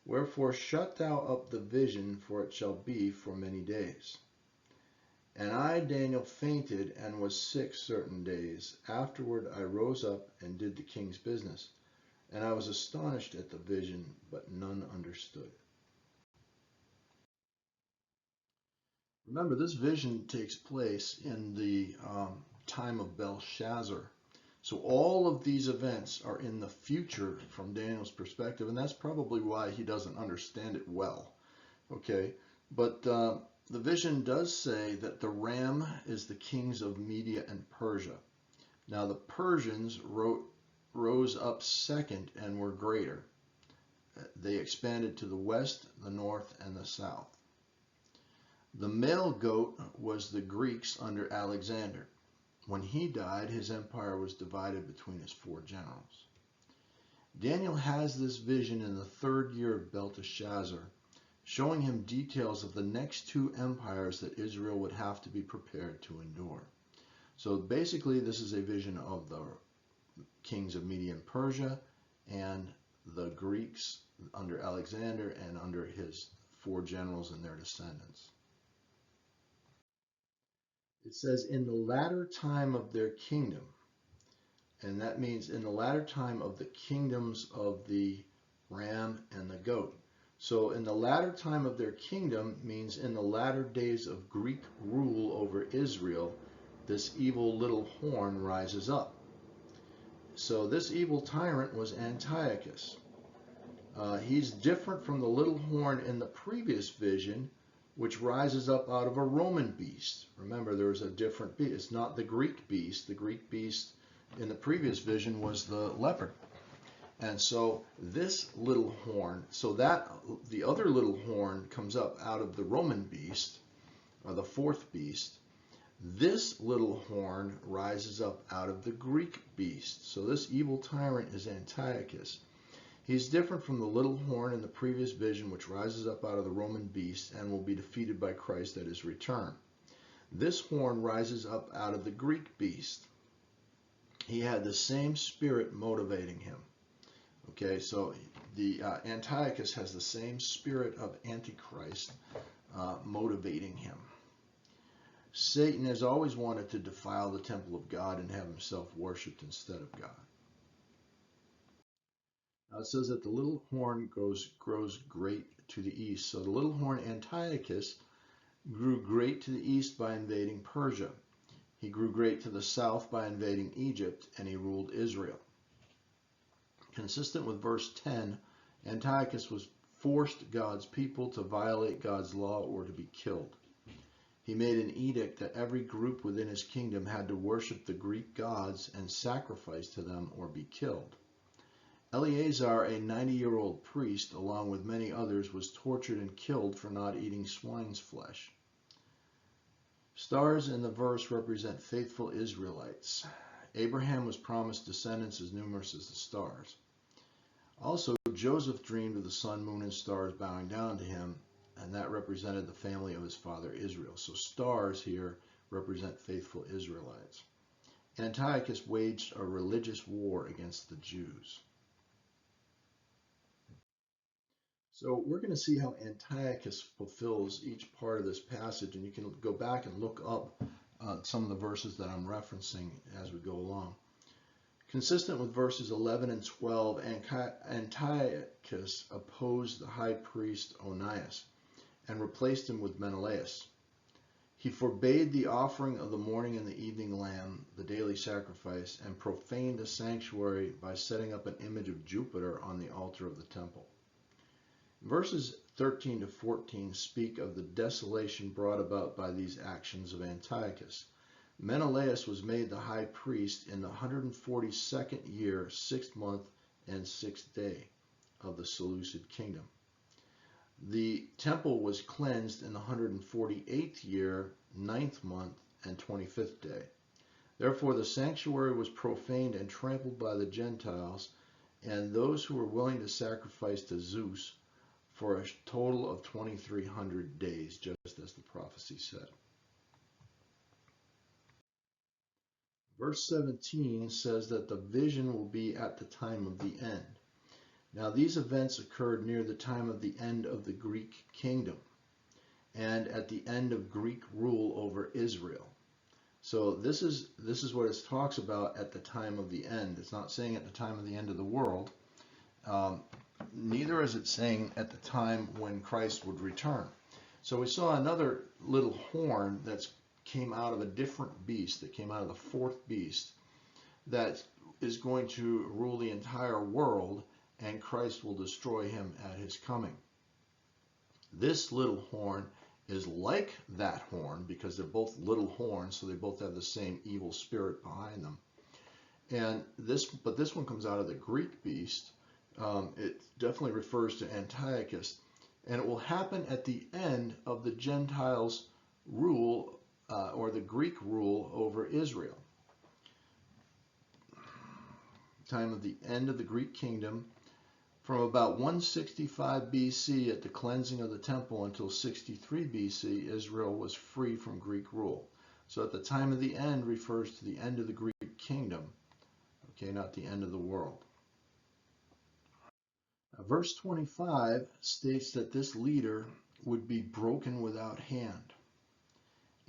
Wherefore shut thou up the vision, for it shall be for many days. And I, Daniel, fainted and was sick certain days. Afterward I rose up and did the king's business. And I was astonished at the vision, but none understood it. Remember, this vision takes place in the time of Belshazzar. So all of these events are in the future from Daniel's perspective, and that's probably why he doesn't understand it well. Okay, but the vision does say that the ram is the kings of Media and Persia. Now the Persians rose up second and were greater. They expanded to the west, the north, and the south. The male goat was the Greeks under Alexander. When he died, his empire was divided between his 4 generals. Daniel has this vision in the 3rd year of Belteshazzar, showing him details of the next 2 empires that Israel would have to be prepared to endure. So basically, this is a vision of the kings of Media and Persia and the Greeks under Alexander and under his 4 generals and their descendants. It says, in the latter time of their kingdom. And that means in the latter time of the kingdoms of the ram and the goat. So in the latter time of their kingdom means in the latter days of Greek rule over Israel, this evil little horn rises up. So this evil tyrant was Antiochus. He's different from the little horn in the previous vision, which rises up out of a Roman beast. Remember, there was a different beast. It's not the Greek beast. The Greek beast in the previous vision was the leopard. And so this little horn, so that the other little horn comes up out of the Roman beast, or the fourth beast. This little horn rises up out of the Greek beast. So this evil tyrant is Antiochus. He's different from the little horn in the previous vision, which rises up out of the Roman beast and will be defeated by Christ at his return. This horn rises up out of the Greek beast. He had the same spirit motivating him. Okay, so the Antiochus has the same spirit of Antichrist motivating him. Satan has always wanted to defile the temple of God and have himself worshipped instead of God. Now it says that the little horn grows great to the east. So the little horn Antiochus grew great to the east by invading Persia. He grew great to the south by invading Egypt, and he ruled Israel. Consistent with verse 10, Antiochus forced God's people to violate God's law or to be killed. He made an edict that every group within his kingdom had to worship the Greek gods and sacrifice to them or be killed. Eleazar, a 90-year-old priest, along with many others, was tortured and killed for not eating swine's flesh. Stars in the verse represent faithful Israelites. Abraham was promised descendants as numerous as the stars. Also, Joseph dreamed of the sun, moon, and stars bowing down to him, and that represented the family of his father Israel. So stars here represent faithful Israelites. Antiochus waged a religious war against the Jews. So we're going to see how Antiochus fulfills each part of this passage, and you can go back and look up some of the verses that I'm referencing as we go along. Consistent with verses 11 and 12, Antiochus opposed the high priest Onias and replaced him with Menelaus. He forbade the offering of the morning and the evening lamb, the daily sacrifice, and profaned the sanctuary by setting up an image of Jupiter on the altar of the temple. Verses 13 to 14 speak of the desolation brought about by these actions of Antiochus. Menelaus was made the high priest in the 142nd year, 6th month, and 6th day of the Seleucid kingdom. The temple was cleansed in the 148th year, 9th month, and 25th day. Therefore the sanctuary was profaned and trampled by the Gentiles and those who were willing to sacrifice to Zeus for a total of 2,300 days, just as the prophecy said. Verse 17 says that the vision will be at the time of the end. Now these events occurred near the time of the end of the Greek kingdom and at the end of Greek rule over Israel. So this is what it talks about at the time of the end. It's not saying at the time of the end of the world. Neither is it saying at the time when Christ would return. So we saw another little horn that came out of a different beast, that came out of the fourth beast, that is going to rule the entire world, and Christ will destroy him at his coming. This little horn is like that horn because they're both little horns, so they both have the same evil spirit behind them. But this one comes out of the Greek beast. It definitely refers to Antiochus, and it will happen at the end of the Gentiles' rule or the Greek rule over Israel. Time of the end of the Greek kingdom, from about 165 BC at the cleansing of the temple until 63 BC, Israel was free from Greek rule. So at the time of the end refers to the end of the Greek kingdom, okay, not the end of the world. Verse 25 states that this leader would be broken without hand.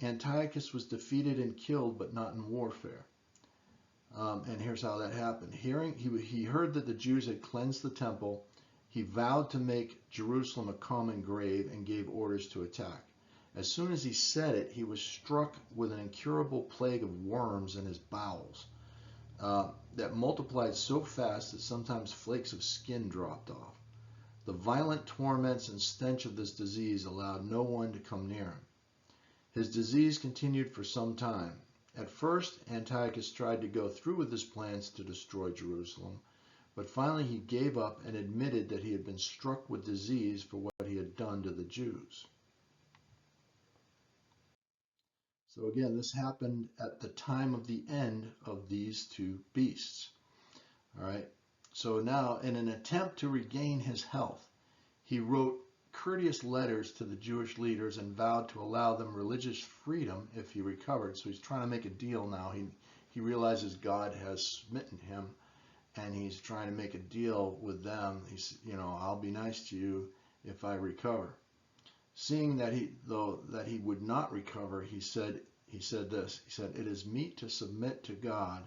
Antiochus was defeated and killed, but not in warfare. And here's how that happened. He heard that the Jews had cleansed the temple. He vowed to make Jerusalem a common grave and gave orders to attack. As soon as he said it, he was struck with an incurable plague of worms in his bowels that multiplied so fast that sometimes flakes of skin dropped off. The violent torments and stench of this disease allowed no one to come near him. His disease continued for some time. At first, Antiochus tried to go through with his plans to destroy Jerusalem, but finally he gave up and admitted that he had been struck with disease for what he had done to the Jews. So again, this happened at the time of the end of these two beasts. All right. So now, in an attempt to regain his health, he wrote courteous letters to the Jewish leaders and vowed to allow them religious freedom if he recovered. So he's trying to make a deal now. He realizes God has smitten him, and he's trying to make a deal with them. He's, I'll be nice to you if I recover. Seeing that he would not recover, he said this. He said, "It is meet to submit to God,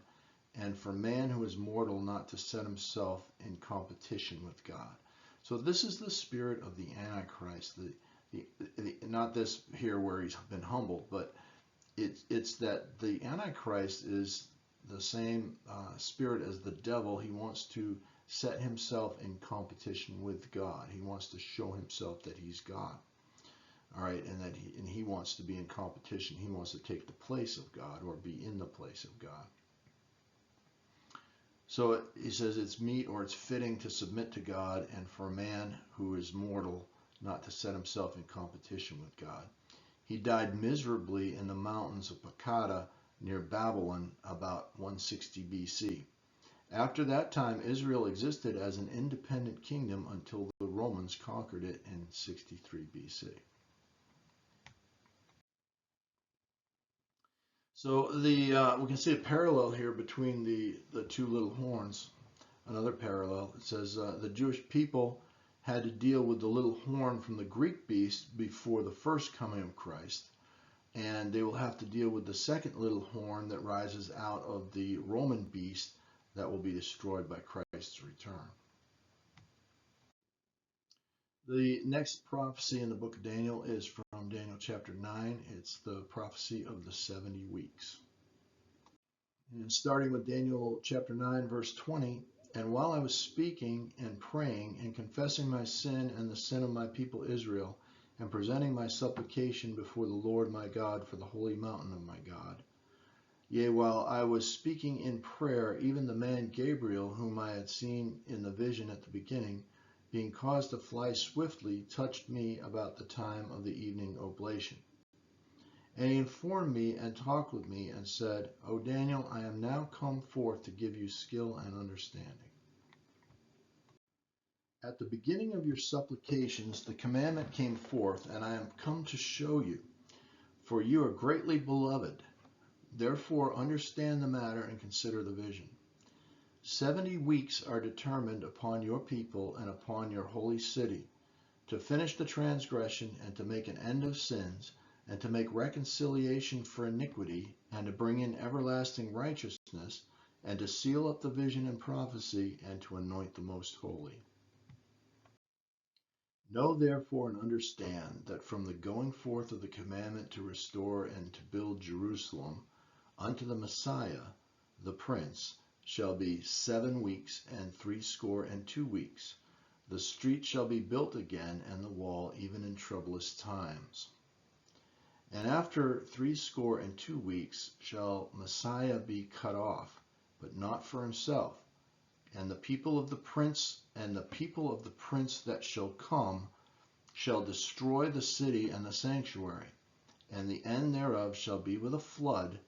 and for man who is mortal not to set himself in competition with God." So this is the spirit of the Antichrist. Not this here where he's been humbled, but it's that the Antichrist is the same spirit as the devil. He wants to set himself in competition with God. He wants to show himself that he's God. All right, and he wants to be in competition. He wants to take the place of God or be in the place of God. So he says it's meet or it's fitting to submit to God, and for a man who is mortal not to set himself in competition with God. He died miserably in the mountains of Pakada near Babylon about 160 BC. After that time, Israel existed as an independent kingdom until the Romans conquered it in 63 BC. So we can see a parallel here between the two little horns. Another parallel. It says the Jewish people had to deal with the little horn from the Greek beast before the first coming of Christ, and they will have to deal with the second little horn that rises out of the Roman beast that will be destroyed by Christ's return. The next prophecy in the book of Daniel is from Daniel chapter 9. It's the prophecy of the 70 weeks. And starting with Daniel chapter 9, verse 20, "And while I was speaking and praying and confessing my sin and the sin of my people Israel, and presenting my supplication before the Lord my God for the holy mountain of my God, yea, while I was speaking in prayer, even the man Gabriel, whom I had seen in the vision at the beginning, being caused to fly swiftly, touched me about the time of the evening oblation. And he informed me and talked with me and said, O Daniel, I am now come forth to give you skill and understanding. At the beginning of your supplications, the commandment came forth, and I am come to show you, for you are greatly beloved. Therefore understand the matter and consider the vision. 70 weeks are determined upon your people and upon your holy city, to finish the transgression and to make an end of sins, and to make reconciliation for iniquity, and to bring in everlasting righteousness, and to seal up the vision and prophecy, and to anoint the most holy. Know therefore and understand that from the going forth of the commandment to restore and to build Jerusalem unto the Messiah, the Prince, shall be 7 weeks and 62 weeks. The street shall be built again, and the wall even in troublous times. And after 62 weeks shall Messiah be cut off, but not for himself. And the people of the prince that shall come shall destroy the city and the sanctuary, and the end thereof shall be with a flood,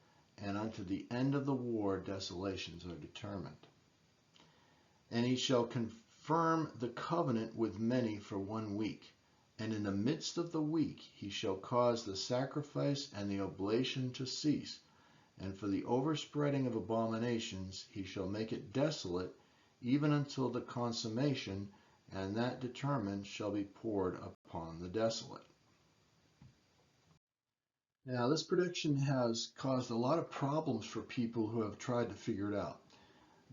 and unto the end of the war desolations are determined. And he shall confirm the covenant with many for 1 week, and in the midst of the week he shall cause the sacrifice and the oblation to cease, and for the overspreading of abominations he shall make it desolate, even until the consummation, and that determined shall be poured upon the desolate. Now, this prediction has caused a lot of problems for people who have tried to figure it out.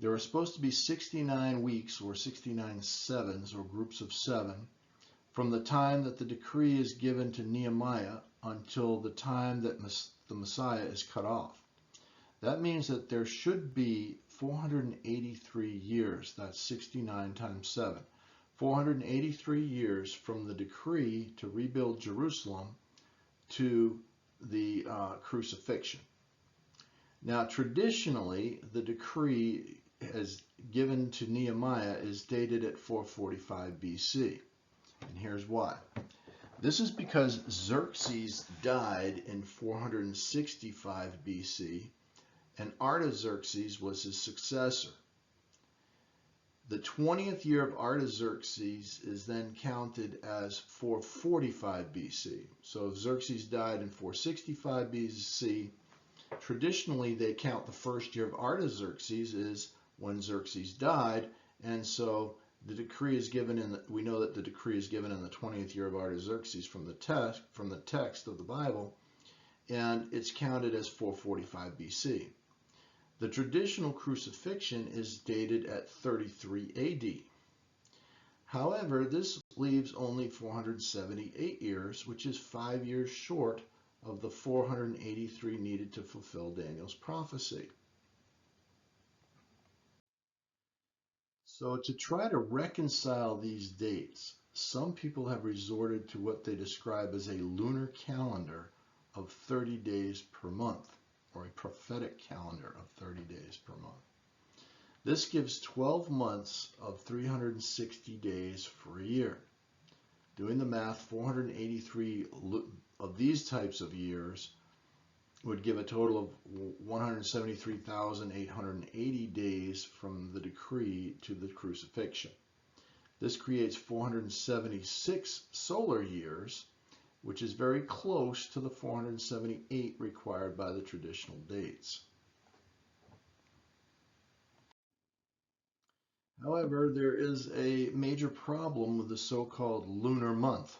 There are supposed to be 69 weeks or 69 sevens or groups of seven from the time that the decree is given to Nehemiah until the time that the Messiah is cut off. That means that there should be 483 years. That's 69 times 7. 483 years from the decree to rebuild Jerusalem to the crucifixion. Now, traditionally, the decree as given to Nehemiah is dated at 445 BC. And here's why. This is because Xerxes died in 465 BC, and Artaxerxes was his successor. The 20th year of Artaxerxes is then counted as 445 BC. So if Xerxes died in 465 BC, traditionally they count the first year of Artaxerxes is when Xerxes died, and so the decree is given in we know that the decree is given in the 20th year of Artaxerxes from the text of the Bible, and it's counted as 445 BC. The traditional crucifixion is dated at 33 AD. However, this leaves only 478 years, which is 5 years short of the 483 needed to fulfill Daniel's prophecy. So to try to reconcile these dates, some people have resorted to what they describe as a lunar calendar of 30 days per month, or a prophetic calendar of 30 days per month. This gives 12 months of 360 days for a year. Doing the math, 483 of these types of years would give a total of 173,880 days from the decree to the crucifixion. This creates 476 solar years, which is very close to the 478 required by the traditional dates. However, there is a major problem with the so-called lunar month.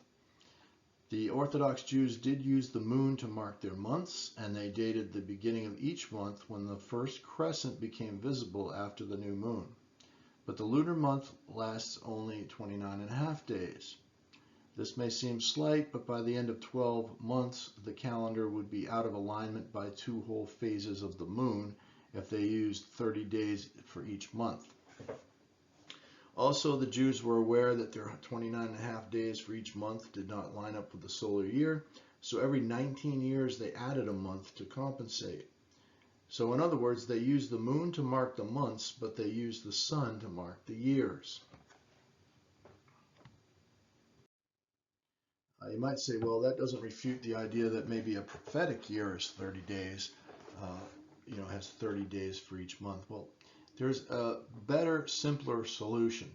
The Orthodox Jews did use the moon to mark their months, and they dated the beginning of each month when the first crescent became visible after the new moon. But the lunar month lasts only 29.5 days. This may seem slight, but by the end of 12 months, the calendar would be out of alignment by 2 whole phases of the moon if they used 30 days for each month. Also, the Jews were aware that their 29.5 days for each month did not line up with the solar year, so every 19 years they added a month to compensate. So in other words, they used the moon to mark the months, but they used the sun to mark the years. You might say, well, that doesn't refute the idea that maybe a prophetic year is 30 days, has 30 days for each month. Well, there's a better, simpler solution,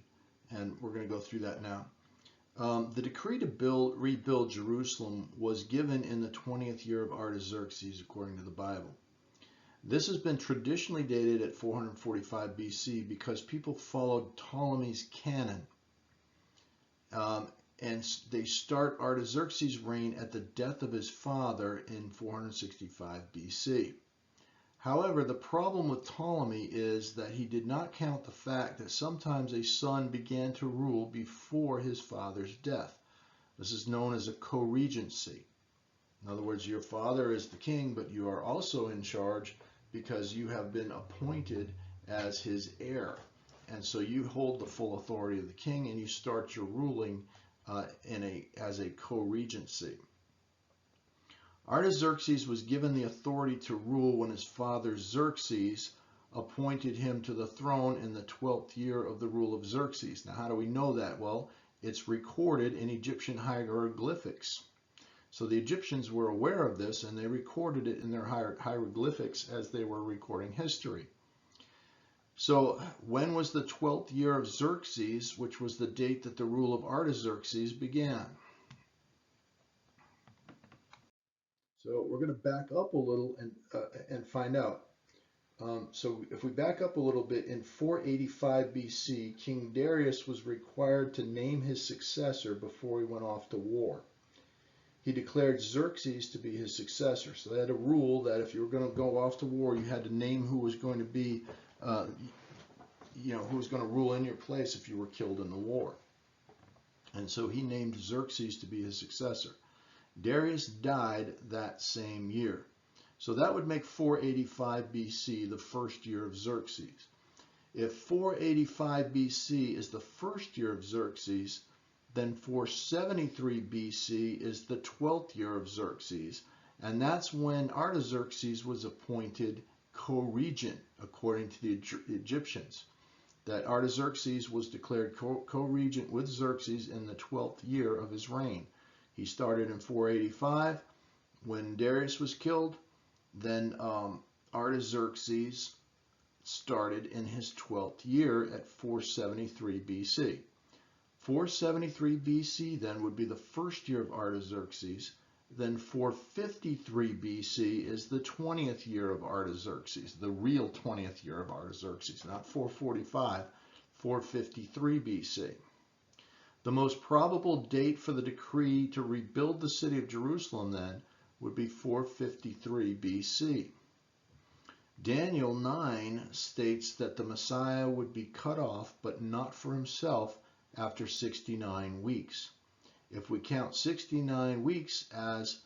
and we're going to go through that now. The decree to rebuild Jerusalem was given in the 20th year of Artaxerxes, according to the Bible. This has been traditionally dated at 445 BC because people followed Ptolemy's canon. And they start Artaxerxes' reign at the death of his father in 465 BC. However, the problem with Ptolemy is that he did not count the fact that sometimes a son began to rule before his father's death. This is known as a co-regency. In other words, your father is the king, but you are also in charge because you have been appointed as his heir. And so you hold the full authority of the king and you start your ruling as a co-regency. Artaxerxes was given the authority to rule when his father Xerxes appointed him to the throne in the 12th year of the rule of Xerxes. Now, how do we know that? Well, it's recorded in Egyptian hieroglyphics. So the Egyptians were aware of this and they recorded it in their hieroglyphics as they were recording history. So when was the 12th year of Xerxes, which was the date that the rule of Artaxerxes began? So we're going to back up a little and find out. So if we back up a little bit, in 485 BC, King Darius was required to name his successor before he went off to war. he declared Xerxes to be his successor. So they had a rule that if you were going to go off to war, you had to name who was going to be, who was going to rule in your place if you were killed in the war. And so he named Xerxes to be his successor. Darius died that same year. So that would make 485 BC the first year of Xerxes. If 485 BC is the first year of Xerxes, then 473 BC is the 12th year of Xerxes, and that's when Artaxerxes was appointed co-regent, according to the Egyptians. That Artaxerxes was declared co-regent with Xerxes in the 12th year of his reign. He started in 485 when Darius was killed. Then Artaxerxes started in his 12th year at 473 BC. 473 BC then would be the first year of Artaxerxes. Then 453 BC is the 20th year of Artaxerxes, the real 20th year of Artaxerxes, not 445, 453 BC. The most probable date for the decree to rebuild the city of Jerusalem then would be 453 BC. Daniel 9 states that the Messiah would be cut off, but not for himself, after 69 weeks. If we count 69 weeks as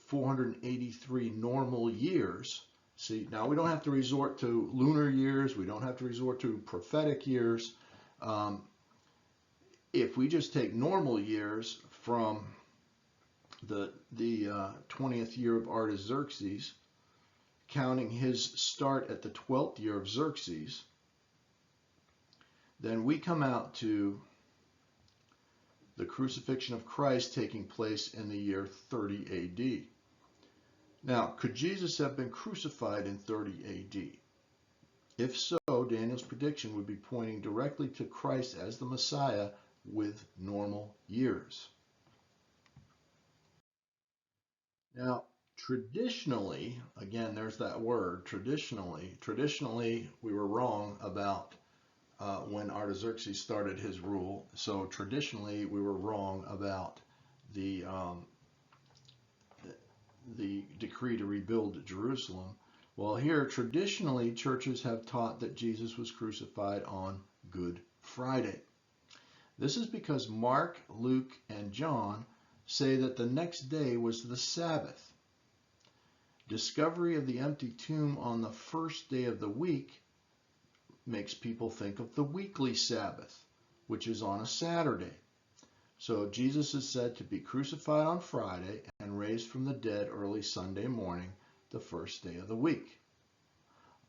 483 normal years, see, now we don't have to resort to lunar years, we don't have to resort to prophetic years. If we just take normal years from the 20th year of Artaxerxes, counting his start at the 12th year of Xerxes, then we come out to the crucifixion of Christ taking place in the year 30 AD. Now, could Jesus have been crucified in 30 AD? If so, Daniel's prediction would be pointing directly to Christ as the Messiah with normal years. Now, traditionally, again, there's that word, traditionally we were wrong about when Artaxerxes started his rule. So traditionally we were wrong about the decree to rebuild Jerusalem. Well, here traditionally churches have taught that Jesus was crucified on Good Friday. This is because Mark, Luke, and John say that the next day was the Sabbath. Discovery of the empty tomb on the first day of the week makes people think of the weekly Sabbath, which is on a Saturday. So Jesus is said to be crucified on Friday and raised from the dead early Sunday morning, the first day of the week.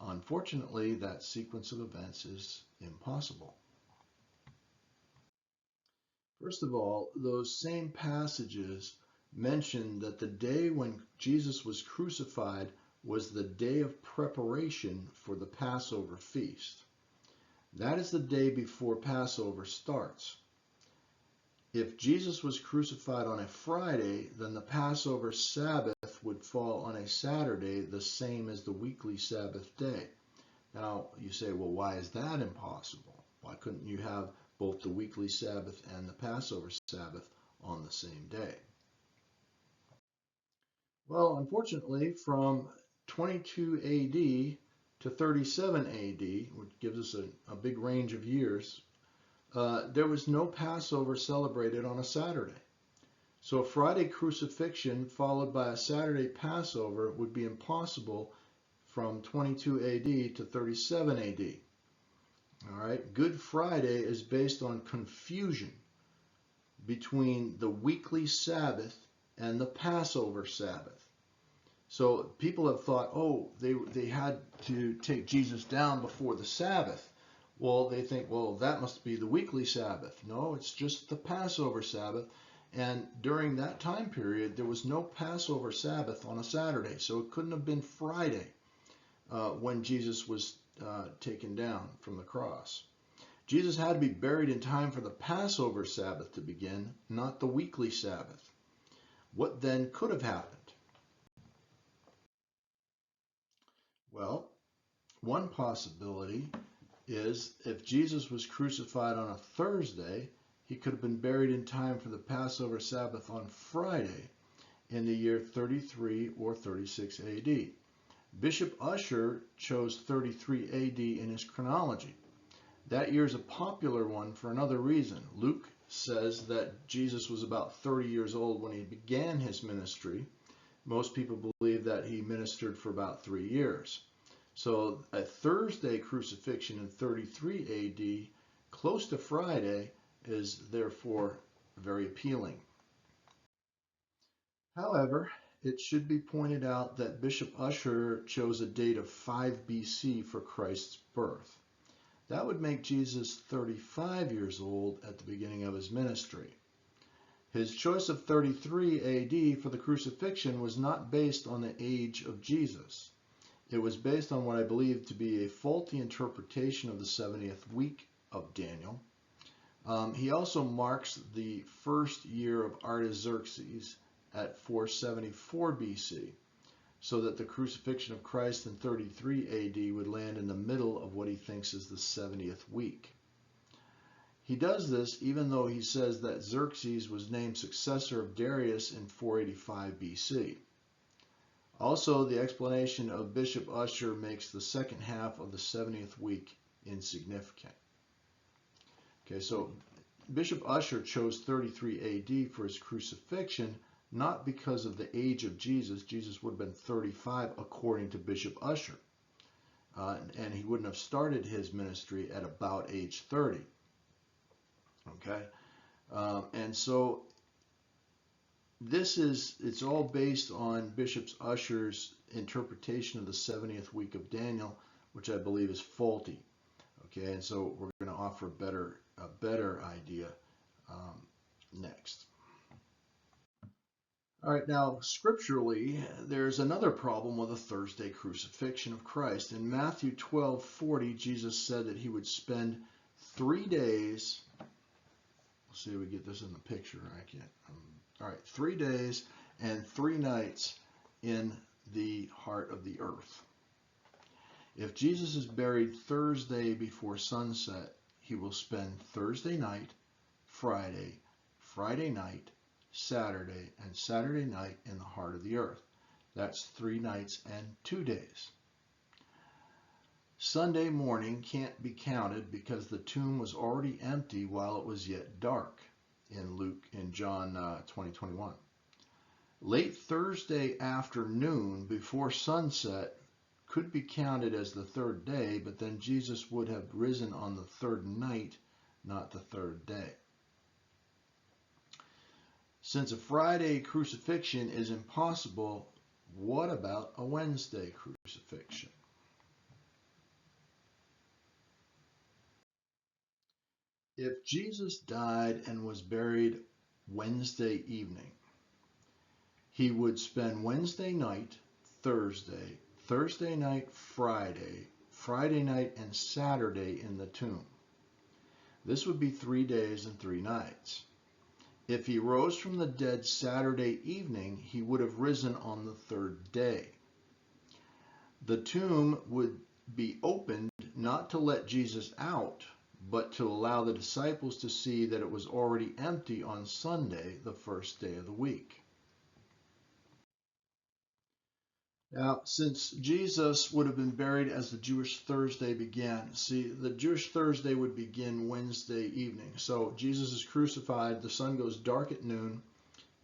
Unfortunately, that sequence of events is impossible. First of all, those same passages mention that the day when Jesus was crucified was the day of preparation for the Passover feast. That is the day before Passover starts. If Jesus was crucified on a Friday, then the Passover Sabbath would fall on a Saturday, the same as the weekly Sabbath day. Now, you say, well, why is that impossible? Why couldn't you have both the weekly Sabbath and the Passover Sabbath on the same day? Well, unfortunately, from 22 AD to 37 AD, which gives us a big range of years, there was no Passover celebrated on a Saturday. So a Friday crucifixion followed by a Saturday Passover would be impossible from 22 AD to 37 AD. All right, Good Friday is based on confusion between the weekly Sabbath and the Passover Sabbath. So people have thought, oh, they had to take Jesus down before the Sabbath. Well, they think, well, that must be the weekly Sabbath. No, it's just the Passover Sabbath. And during that time period, there was no Passover Sabbath on a Saturday. So it couldn't have been Friday when Jesus was taken down from the cross. Jesus had to be buried in time for the Passover Sabbath to begin, not the weekly Sabbath. What then could have happened? Well, one possibility is if Jesus was crucified on a Thursday, he could have been buried in time for the Passover Sabbath on Friday. in the year 33 or 36 AD. Bishop Ussher chose 33 AD in his chronology. That year is a popular one for another reason. Luke says that Jesus was about 30 years old when he began his ministry. Most people believe that he ministered for about 3 years. So a Thursday crucifixion in 33 AD, close to Friday, is therefore very appealing. However, it should be pointed out that Bishop Ussher chose a date of 5 BC for Christ's birth. That would make Jesus 35 years old at the beginning of his ministry. His choice of 33 AD for the crucifixion was not based on the age of Jesus. It was based on what I believe to be a faulty interpretation of the 70th week of Daniel. He also marks the first year of Artaxerxes at 474 BC, so that the crucifixion of Christ in 33 AD would land in the middle of what he thinks is the 70th week. He does this even though he says that Xerxes was named successor of Darius in 485 BC. Also, the explanation of Bishop Ussher makes the second half of the 70th week insignificant. Okay, so Bishop Ussher chose 33 AD for his crucifixion, not because of the age of Jesus. Jesus would have been 35 according to Bishop Ussher. And he wouldn't have started his ministry at about age 30. Okay? And so it's all based on Bishop Ussher's interpretation of the 70th week of Daniel, which I believe is faulty. Okay, and so we're going to offer a better idea next. All right, now scripturally, there's another problem with a Thursday crucifixion of Christ. In Matthew 12:40, Jesus said that he would spend 3 days. Let's see if we get this in the picture. I can't. All right, 3 days and 3 nights in the heart of the earth. If Jesus is buried Thursday before sunset, he will spend Thursday night, Friday, Friday night, Saturday, and Saturday night in the heart of the earth. That's 3 nights and 2 days. Sunday morning can't be counted because the tomb was already empty while it was yet dark in John 20:21. Late Thursday afternoon before sunset could be counted as the 3rd day, but then Jesus would have risen on the 3rd night, not the 3rd day. Since a Friday crucifixion is impossible, what about a Wednesday crucifixion? If Jesus died and was buried Wednesday evening, he would spend Wednesday night, Thursday, Thursday night, Friday, Friday night, and Saturday in the tomb. This would be 3 days and 3 nights. If he rose from the dead Saturday evening, he would have risen on the 3rd day. The tomb would be opened not to let Jesus out, but to allow the disciples to see that it was already empty on Sunday, the 1st day of the week. Now, since Jesus would have been buried as the Jewish Thursday began, see, the Jewish Thursday would begin Wednesday evening. So Jesus is crucified, the sun goes dark at noon,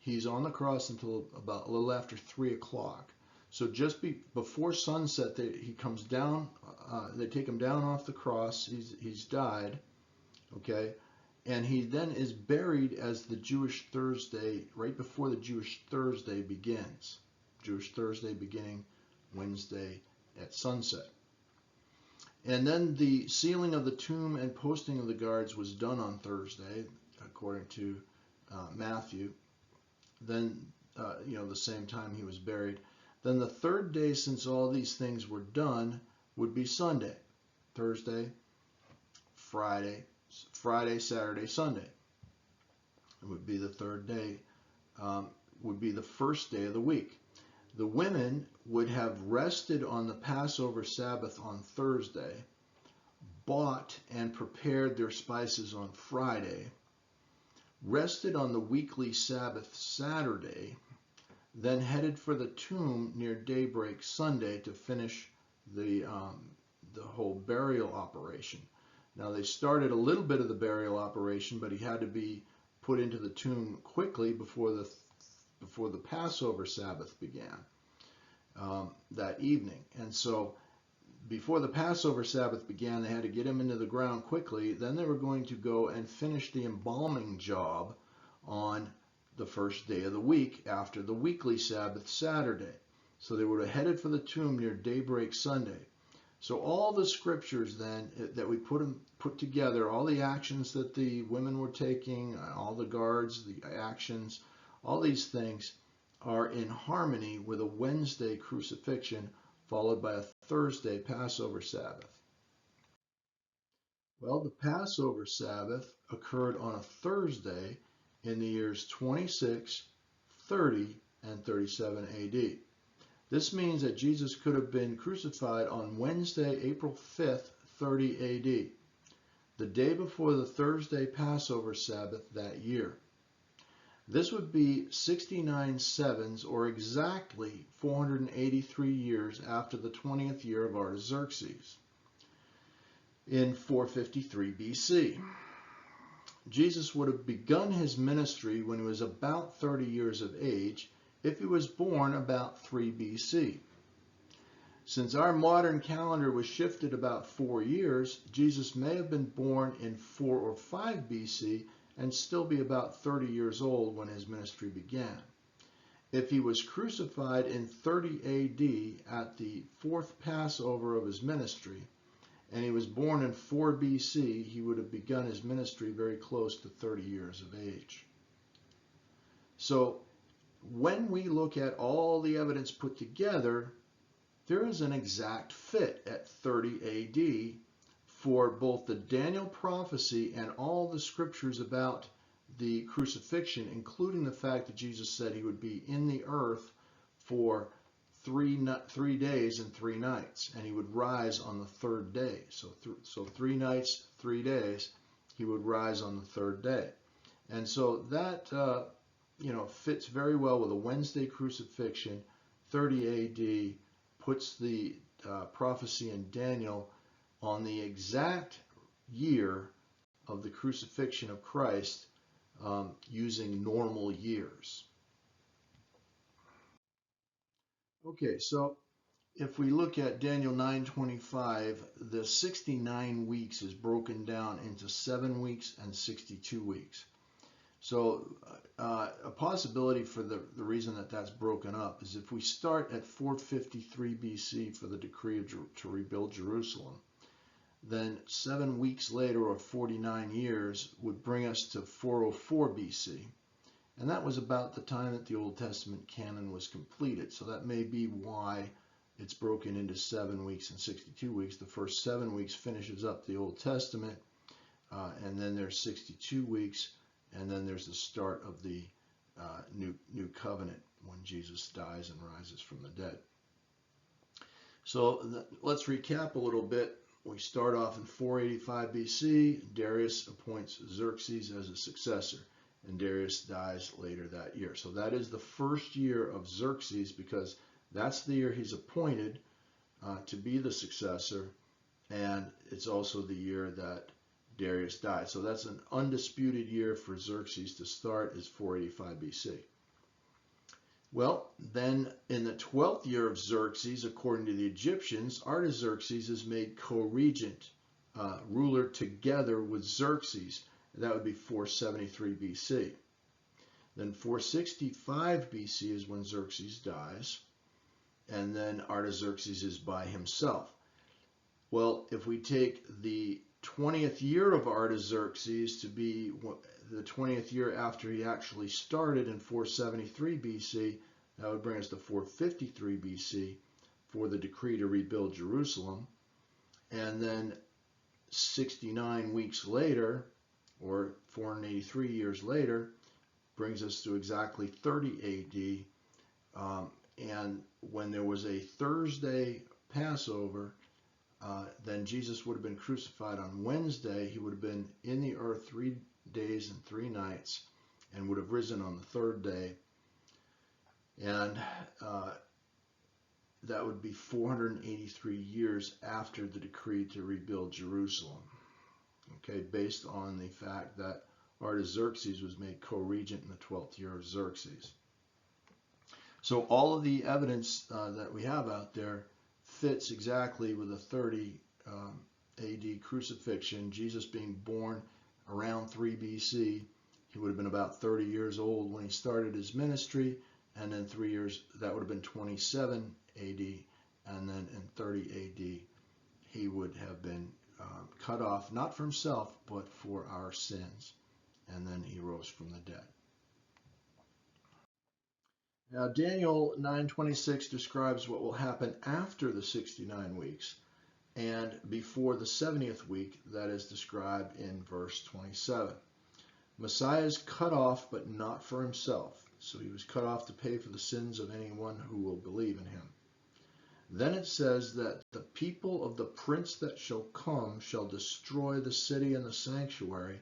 he's on the cross until about a little after 3 o'clock. So just before sunset, he comes down, they take him down off the cross, he's died, okay? And he then is buried as the Jewish Thursday, right before the Jewish Thursday begins. Jewish Thursday beginning Wednesday at sunset. And then the sealing of the tomb and posting of the guards was done on Thursday, according to Matthew. Then, the same time he was buried. Then the 3rd day, since all these things were done, would be Sunday. Thursday, Friday, Saturday, Sunday. It would be the 3rd day, would be the 1st day of the week. The women would have rested on the Passover Sabbath on Thursday, bought and prepared their spices on Friday, rested on the weekly Sabbath Saturday, then headed for the tomb near daybreak Sunday to finish the whole burial operation. Now they started a little bit of the burial operation, but he had to be put into the tomb quickly before the Passover Sabbath began that evening. And so before the Passover Sabbath began, they had to get him into the ground quickly. Then they were going to go and finish the embalming job on the first day of the week after the weekly Sabbath, Saturday. So they would have headed for the tomb near daybreak Sunday. So all the scriptures then that we put together, all the actions that the women were taking, all the guards, the actions, all these things are in harmony with a Wednesday crucifixion followed by a Thursday Passover Sabbath. Well, the Passover Sabbath occurred on a Thursday in the years 26, 30, and 37 AD. This means that Jesus could have been crucified on Wednesday, April 5th, 30 AD, the day before the Thursday Passover Sabbath that year. This would be 69 sevens, or exactly 483 years after the 20th year of Artaxerxes, in 453 BC. Jesus would have begun his ministry when he was about 30 years of age, if he was born about 3 BC. Since our modern calendar was shifted about 4 years, Jesus may have been born in 4 or 5 BC and still be about 30 years old when his ministry began. If he was crucified in 30 AD at the 4th Passover of his ministry, and he was born in 4 BC, he would have begun his ministry very close to 30 years of age. So when we look at all the evidence put together, there is an exact fit at 30 AD for both the Daniel prophecy and all the scriptures about the crucifixion, including the fact that Jesus said he would be in the earth for 3 days and 3 nights, and he would rise on the 3rd day. So 3 nights, 3 days, he would rise on the 3rd day. And so that fits very well with a Wednesday crucifixion. 30 AD puts the prophecy in Daniel on the exact year of the crucifixion of Christ, using normal years. Okay, so if we look at Daniel 9:25, the 69 weeks is broken down into 7 weeks and 62 weeks. So a possibility for the reason that that's broken up is if we start at 453 BC for the decree to rebuild Jerusalem, then 7 weeks later, or 49 years, would bring us to 404 BC. And that was about the time that the Old Testament canon was completed. So that may be why it's broken into 7 weeks and 62 weeks. The first 7 weeks finishes up the Old Testament, and then there's 62 weeks, and then there's the start of the new covenant when Jesus dies and rises from the dead. So let's recap a little bit. We start off in 485 BC. Darius appoints Xerxes as a successor, and Darius dies later that year. So that is the first year of Xerxes, because that's the year he's appointed to be the successor, and it's also the year that Darius died. So that's an undisputed year for Xerxes to start, is 485 BC. Well, then in the 12th year of Xerxes, according to the Egyptians, Artaxerxes is made co-regent, ruler together with Xerxes. That would be 473 BC. Then 465 BC is when Xerxes dies, and then Artaxerxes is by himself. Well, if we take the 20th year of Artaxerxes to be the 20th year after he actually started in 473 BC, that would bring us to 453 BC for the decree to rebuild Jerusalem. And then 69 weeks later, or 483 years later, brings us to exactly 30 AD. And when there was a Thursday Passover, then Jesus would have been crucified on Wednesday. He would have been in the earth 3 days and 3 nights, and would have risen on the 3rd day. And that would be 483 years after the decree to rebuild Jerusalem. Okay, based on the fact that Artaxerxes was made co-regent in the 12th year of Xerxes. So all of the evidence that we have out there fits exactly with the 30 AD crucifixion, Jesus being born around 3 BC. He would have been about 30 years old when he started his ministry, and then 3 years, that would have been 27 AD, and then in 30 AD, he would have been cut off, not for himself, but for our sins, and then he rose from the dead. Now, Daniel 9:26 describes what will happen after the 69 weeks and before the 70th week that is described in verse 27. Messiah is cut off, but not for himself. So he was cut off to pay for the sins of anyone who will believe in him. Then it says that the people of the prince that shall come shall destroy the city and the sanctuary,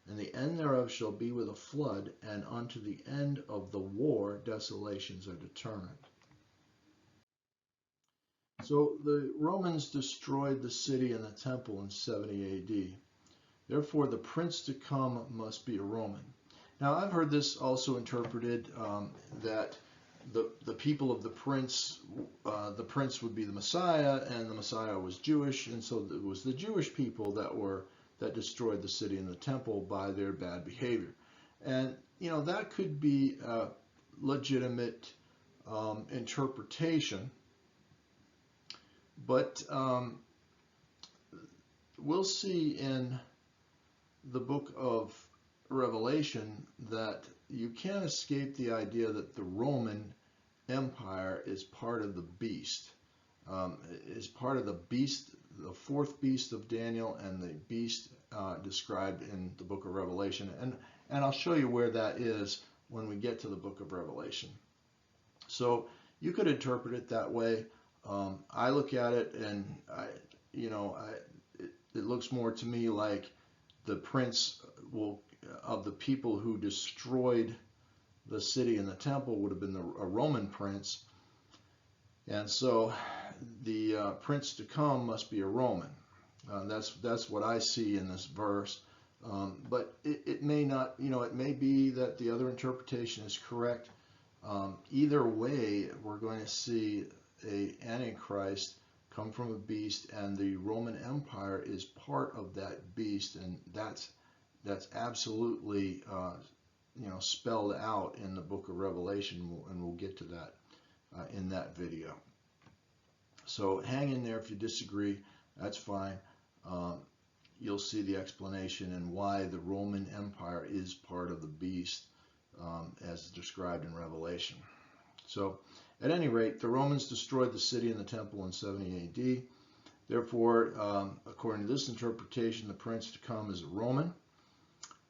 and the end thereof shall be with a flood, and unto the end of the war desolations are determined. So the Romans destroyed the city and the temple in 70 AD. Therefore, the prince to come must be a Roman. Now, I've heard this also interpreted that the people of the prince would be the Messiah, and the Messiah was Jewish, and so it was the Jewish people that destroyed the city and the temple by their bad behavior. And that could be a legitimate interpretation, but we'll see in the book of Revelation that you can't escape the idea that the Roman Empire is part of the beast, is part of the beast, the fourth beast of Daniel, and the beast described in the book of Revelation. And I'll show you where that is when we get to the book of Revelation. So you could interpret it that way. I look at it, and it looks more to me like the prince of the people who destroyed the city and the temple would have been a Roman prince, and so the prince to come must be a Roman. That's what I see in this verse, but it may not. It may be that the other interpretation is correct. Either way, we're going to see a Antichrist come from a beast, and the Roman Empire is part of that beast, and that's absolutely spelled out in the book of Revelation, and we'll get to that in that video. So hang in there if you disagree, that's fine. You'll see the explanation and why the Roman Empire is part of the beast as described in Revelation. So at any rate, the Romans destroyed the city and the temple in 70 AD. Therefore, according to this interpretation, the prince to come is a Roman.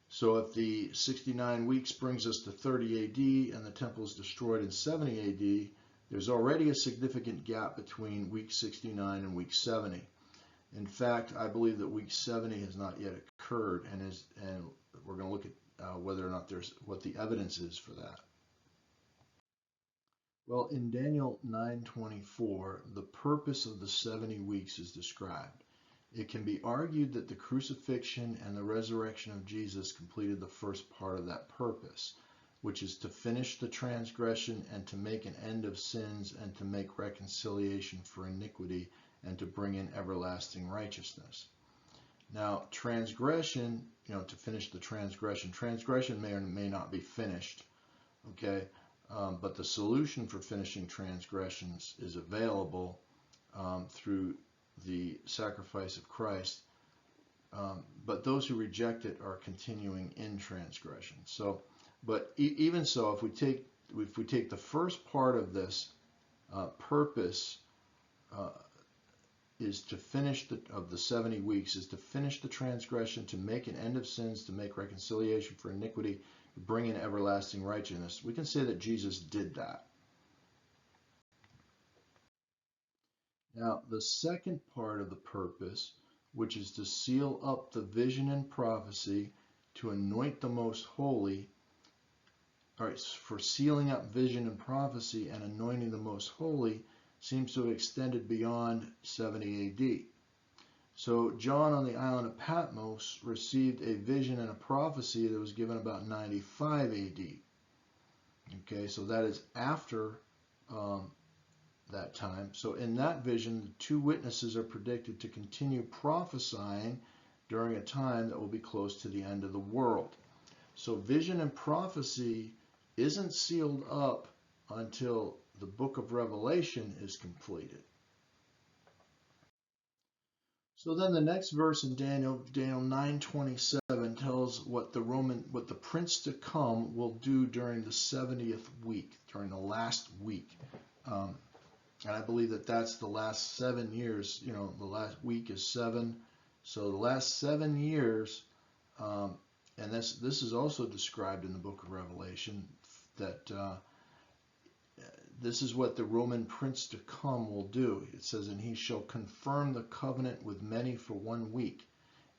So if the 69 weeks brings us to 30 AD and the temple is destroyed in 70 AD, there's already a significant gap between week 69 and week 70. In fact, I believe that week 70 has not yet occurred, and we're going to look at whether or not what the evidence is for that. Well, in Daniel 9:24, the purpose of the 70 weeks is described. It can be argued that the crucifixion and the resurrection of Jesus completed the first part of that purpose, which is to finish the transgression and to make an end of sins and to make reconciliation for iniquity and to bring in everlasting righteousness. Now, transgression, to finish the transgression may or may not be finished, okay? But the solution for finishing transgressions is available through the sacrifice of Christ, but those who reject it are continuing in transgression. So, but even so, if we take the first part of this purpose is to finish the 70 weeks, is to finish the transgression, to make an end of sins, to make reconciliation for iniquity, to bring in everlasting righteousness. We can say that Jesus did that. Now, the second part of the purpose, which is to seal up the vision and prophecy, to anoint the most holy, all right, for sealing up vision and prophecy and anointing the most holy seems to have extended beyond 70 AD. So John on the island of Patmos received a vision and a prophecy that was given about 95 AD. Okay, so that is after that time. So in that vision, the two witnesses are predicted to continue prophesying during a time that will be close to the end of the world. So vision and prophecy isn't sealed up until the book of Revelation is completed. So then the next verse in Daniel 9:27 tells what the prince to come will do during the 70th week, during the last week. And I believe that that's the last 7 years. You know, the last week is 7. So the last 7 years, and this is also described in the book of Revelation, that this is what the Roman prince to come will do. It says, and he shall confirm the covenant with many for 1 week.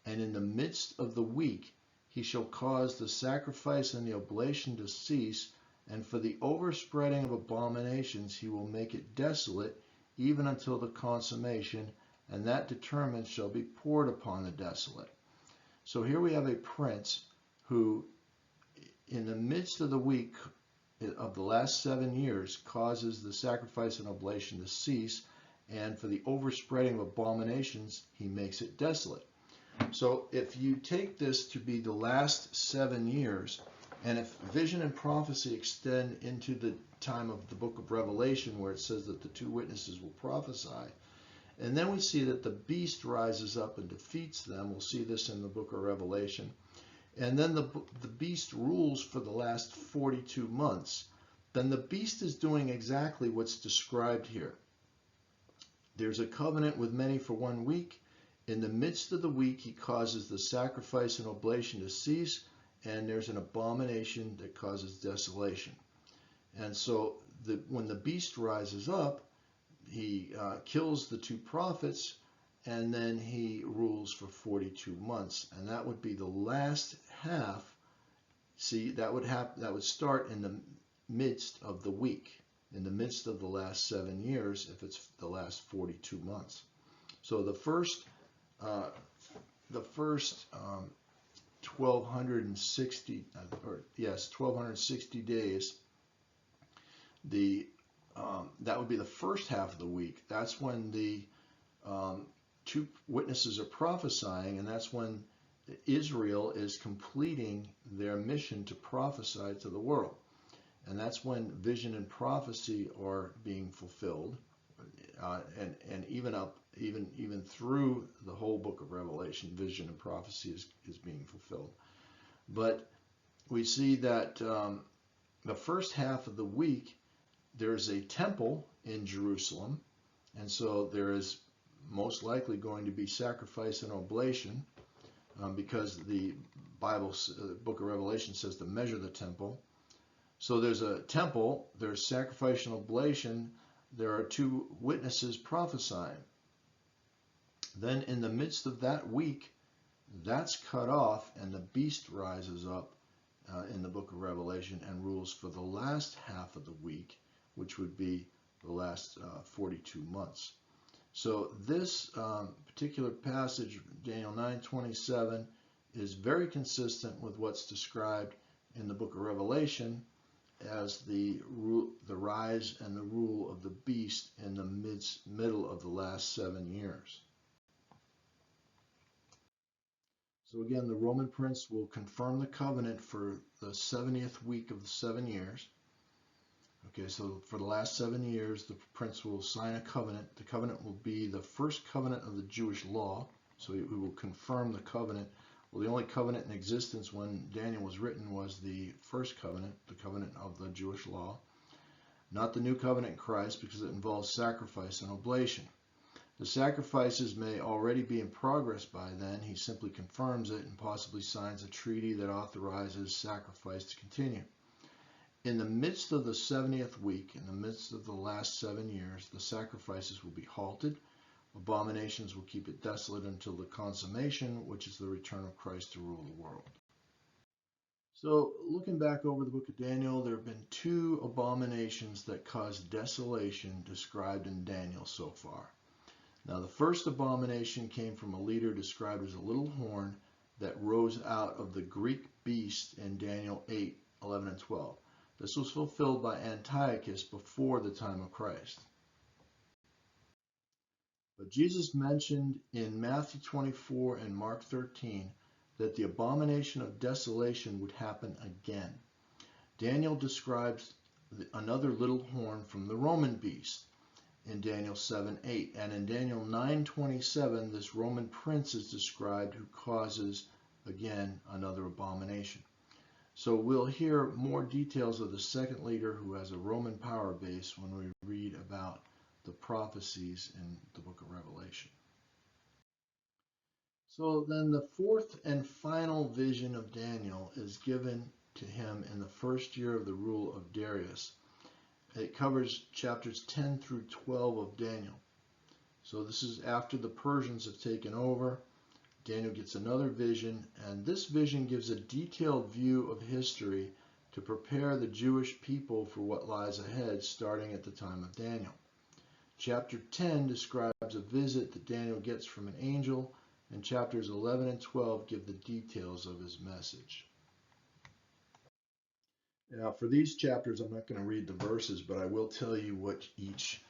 And in the midst of the week, he shall cause the sacrifice and the oblation to cease, and for the overspreading of abominations he will make it desolate, even until the consummation, and that determined shall be poured upon the desolate. So here we have a prince who, in the midst of the week of the last 7 years, causes the sacrifice and oblation to cease, and for the overspreading of abominations he makes it desolate. So if you take this to be the last 7 years, and if vision and prophecy extend into the time of the book of Revelation, where it says that the two witnesses will prophesy, and then we see that the beast rises up and defeats them. We'll see this in the book of Revelation. And then the beast rules for the last 42 months. Then the beast is doing exactly what's described here. There's a covenant with many for 1 week. In the midst of the week, he causes the sacrifice and oblation to cease, and there's an abomination that causes desolation. And so when the beast rises up, he kills the two prophets, and then he rules for 42 months. And that would be the last half. See, that would start in the midst of the week, in the midst of the last 7 years, if it's the last 42 months. So the first 1260 days, that would be the first half of the week. That's when the two witnesses are prophesying, and that's when Israel is completing their mission to prophesy to the world. And that's when vision and prophecy are being fulfilled, and even through the whole book of Revelation, vision and prophecy is being fulfilled. But we see that the first half of the week, there's a temple in Jerusalem, and so there is most likely going to be sacrifice and oblation, because the book of Revelation says to measure the temple. So there's a temple, there's sacrifice and oblation, there are two witnesses prophesying. Then in the midst of that week, that's cut off, and the beast rises up in the book of Revelation and rules for the last half of the week, which would be the last 42 months. So this particular passage, Daniel 9:27, is very consistent with what's described in the book of Revelation as the rise and the rule of the beast in the middle of the last 7 years. So again, the Roman prince will confirm the covenant for the 70th week of the 7 years. Okay, so for the last 7 years, the prince will sign a covenant. The covenant will be the first covenant of the Jewish law. So he will confirm the covenant. Well, the only covenant in existence when Daniel was written was the first covenant, the covenant of the Jewish law. Not the new covenant in Christ, because it involves sacrifice and oblation. The sacrifices may already be in progress by then. He simply confirms it and possibly signs a treaty that authorizes sacrifice to continue. In the midst of the 70th week, in the midst of the last 7 years, the sacrifices will be halted. Abominations will keep it desolate until the consummation, which is the return of Christ to rule the world. So, looking back over the book of Daniel, there have been two abominations that caused desolation described in Daniel so far. Now, the first abomination came from a leader described as a little horn that rose out of the Greek beast in Daniel 8:11 and 12. This was fulfilled by Antiochus before the time of Christ. But Jesus mentioned in Matthew 24 and Mark 13 that the abomination of desolation would happen again. Daniel describes another little horn from the Roman beast in Daniel 7:8, and in Daniel 9:27 this Roman prince is described who causes again another abomination. So we'll hear more details of the second leader who has a Roman power base when we read about the prophecies in the book of Revelation. So then the fourth and final vision of Daniel is given to him in the first year of the rule of Darius. It covers chapters 10 through 12 of Daniel. So this is after the Persians have taken over. Daniel gets another vision, and this vision gives a detailed view of history to prepare the Jewish people for what lies ahead starting at the time of Daniel. Chapter 10 describes a visit that Daniel gets from an angel, and chapters 11 and 12 give the details of his message. Now, for these chapters, I'm not going to read the verses, but I will tell you what each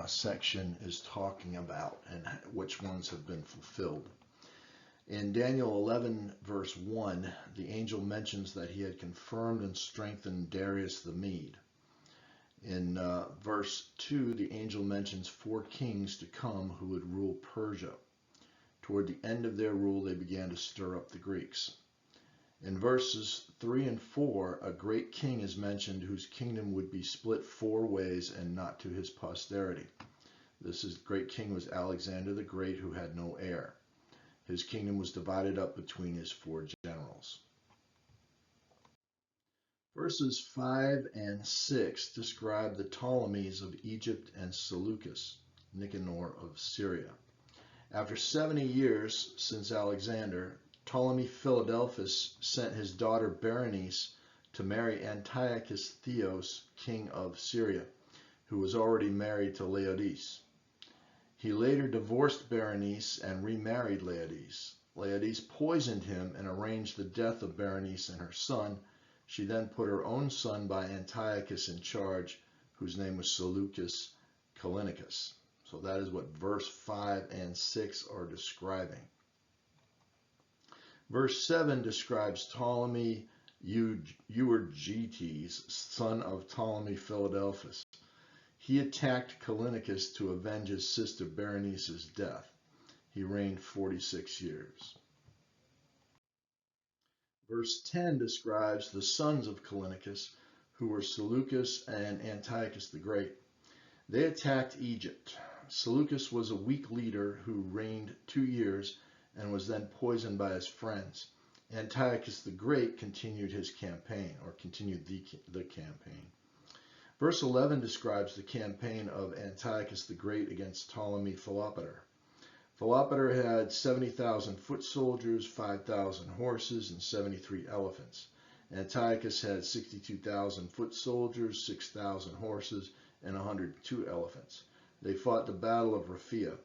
section is talking about and which ones have been fulfilled. In Daniel 11, verse 1, the angel mentions that he had confirmed and strengthened Darius the Mede. In verse 2, the angel mentions 4 kings to come who would rule Persia. Toward the end of their rule, they began to stir up the Greeks. In verses 3 and 4, a great king is mentioned whose kingdom would be split 4 ways and not to his posterity. This great king was Alexander the Great, who had no heir. His kingdom was divided up between his 4 generals. Verses 5 and 6 describe the Ptolemies of Egypt and Seleucus, Nicanor of Syria. After 70 years since Alexander, Ptolemy Philadelphus sent his daughter Berenice to marry Antiochus Theos, king of Syria, who was already married to Laodice. He later divorced Berenice and remarried Laodice. Laodice poisoned him and arranged the death of Berenice and her son. She then put her own son by Antiochus in charge, whose name was Seleucus Callinicus. So that is what verse 5 and 6 are describing. Verse 7 describes Ptolemy Euergetes, son of Ptolemy Philadelphus. He attacked Callinicus to avenge his sister Berenice's death. He reigned 46 years. Verse 10 describes the sons of Callinicus, who were Seleucus and Antiochus the Great. They attacked Egypt. Seleucus was a weak leader who reigned 2 years and was then poisoned by his friends. Antiochus the Great continued his campaign, or continued the campaign. Verse 11 describes the campaign of Antiochus the Great against Ptolemy Philopator. Philopator had 70,000 foot soldiers, 5,000 horses, and 73 elephants. Antiochus had 62,000 foot soldiers, 6,000 horses, and 102 elephants. They fought the Battle of Raphia.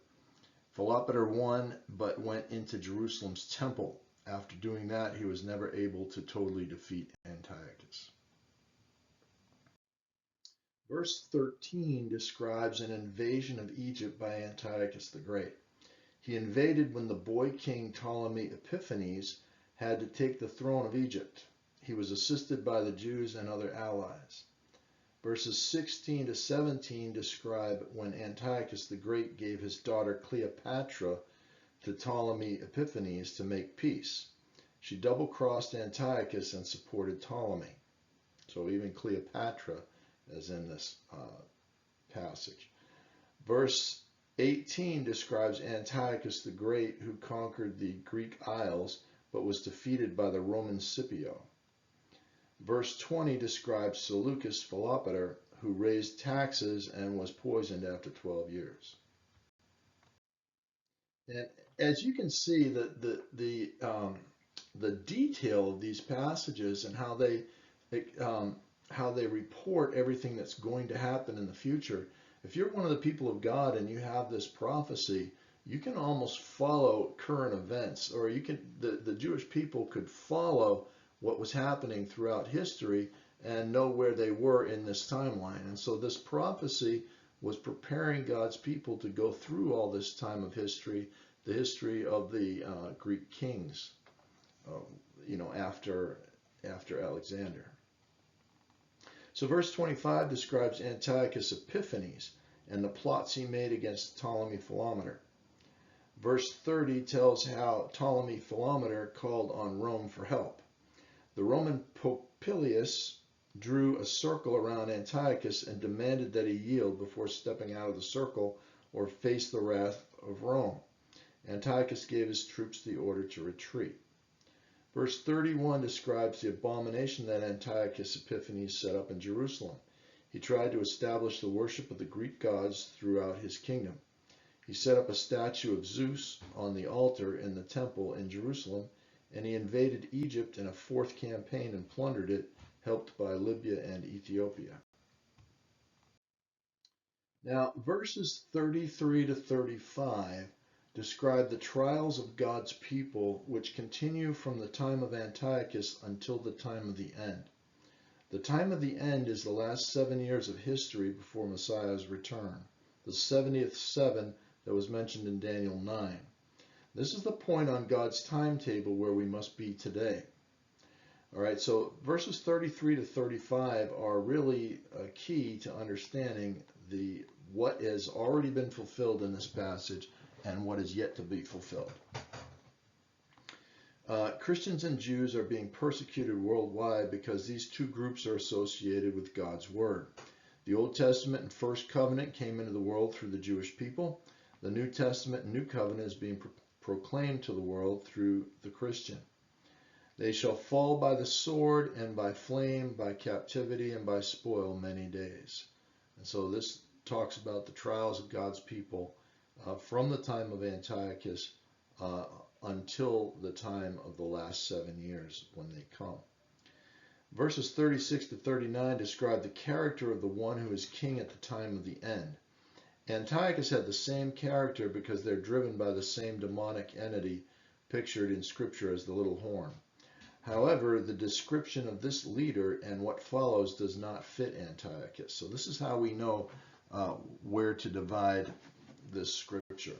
Philopator won, but went into Jerusalem's temple. After doing that, he was never able to totally defeat Antiochus. Verse 13 describes an invasion of Egypt by Antiochus the Great. He invaded when the boy king Ptolemy Epiphanes had to take the throne of Egypt. He was assisted by the Jews and other allies. Verses 16 to 17 describe when Antiochus the Great gave his daughter Cleopatra to Ptolemy Epiphanes to make peace. She double-crossed Antiochus and supported Ptolemy. So even Cleopatra is in this passage. Verse 18 describes Antiochus the Great, who conquered the Greek Isles but was defeated by the Roman Scipio. Verse 20 describes Seleucus Philopator, who raised taxes and was poisoned after 12 years. And as you can see, the the detail of these passages and how they report everything that's going to happen in the future. If you're one of the people of God and you have this prophecy, you can almost follow current events, or the Jewish people could follow what was happening throughout history and know where they were in this timeline. And so this prophecy was preparing God's people to go through all this time of history, the history of the Greek kings, after Alexander. So verse 25 describes Antiochus Epiphanes and the plots he made against Ptolemy Philometor. Verse 30 tells how Ptolemy Philometor called on Rome for help. The Roman Popilius drew a circle around Antiochus and demanded that he yield before stepping out of the circle or face the wrath of Rome. Antiochus gave his troops the order to retreat. Verse 31 describes the abomination that Antiochus Epiphanes set up in Jerusalem. He tried to establish the worship of the Greek gods throughout his kingdom. He set up a statue of Zeus on the altar in the temple in Jerusalem, and he invaded Egypt in a fourth campaign and plundered it, helped by Libya and Ethiopia. Now, verses 33 to 35 describe the trials of God's people, which continue from the time of Antiochus until the time of the end. The time of the end is the last 7 years of history before Messiah's return, the 70th seven that was mentioned in Daniel 9. This is the point on God's timetable where we must be today. All right, so verses 33 to 35 are really key to understanding what has already been fulfilled in this passage and what is yet to be fulfilled. Christians and Jews are being persecuted worldwide because these two groups are associated with God's Word. The Old Testament and First Covenant came into the world through the Jewish people. The New Testament and New Covenant is being proclaimed to the world through the Christian. They shall fall by the sword and by flame, by captivity and by spoil many days. And so this talks about the trials of God's people from the time of Antiochus until the time of the last 7 years when they come. Verses 36 to 39 describe the character of the one who is king at the time of the end. Antiochus had the same character because they're driven by the same demonic entity pictured in Scripture as the little horn. However, the description of this leader and what follows does not fit Antiochus. So this is how we know where to divide this scripture.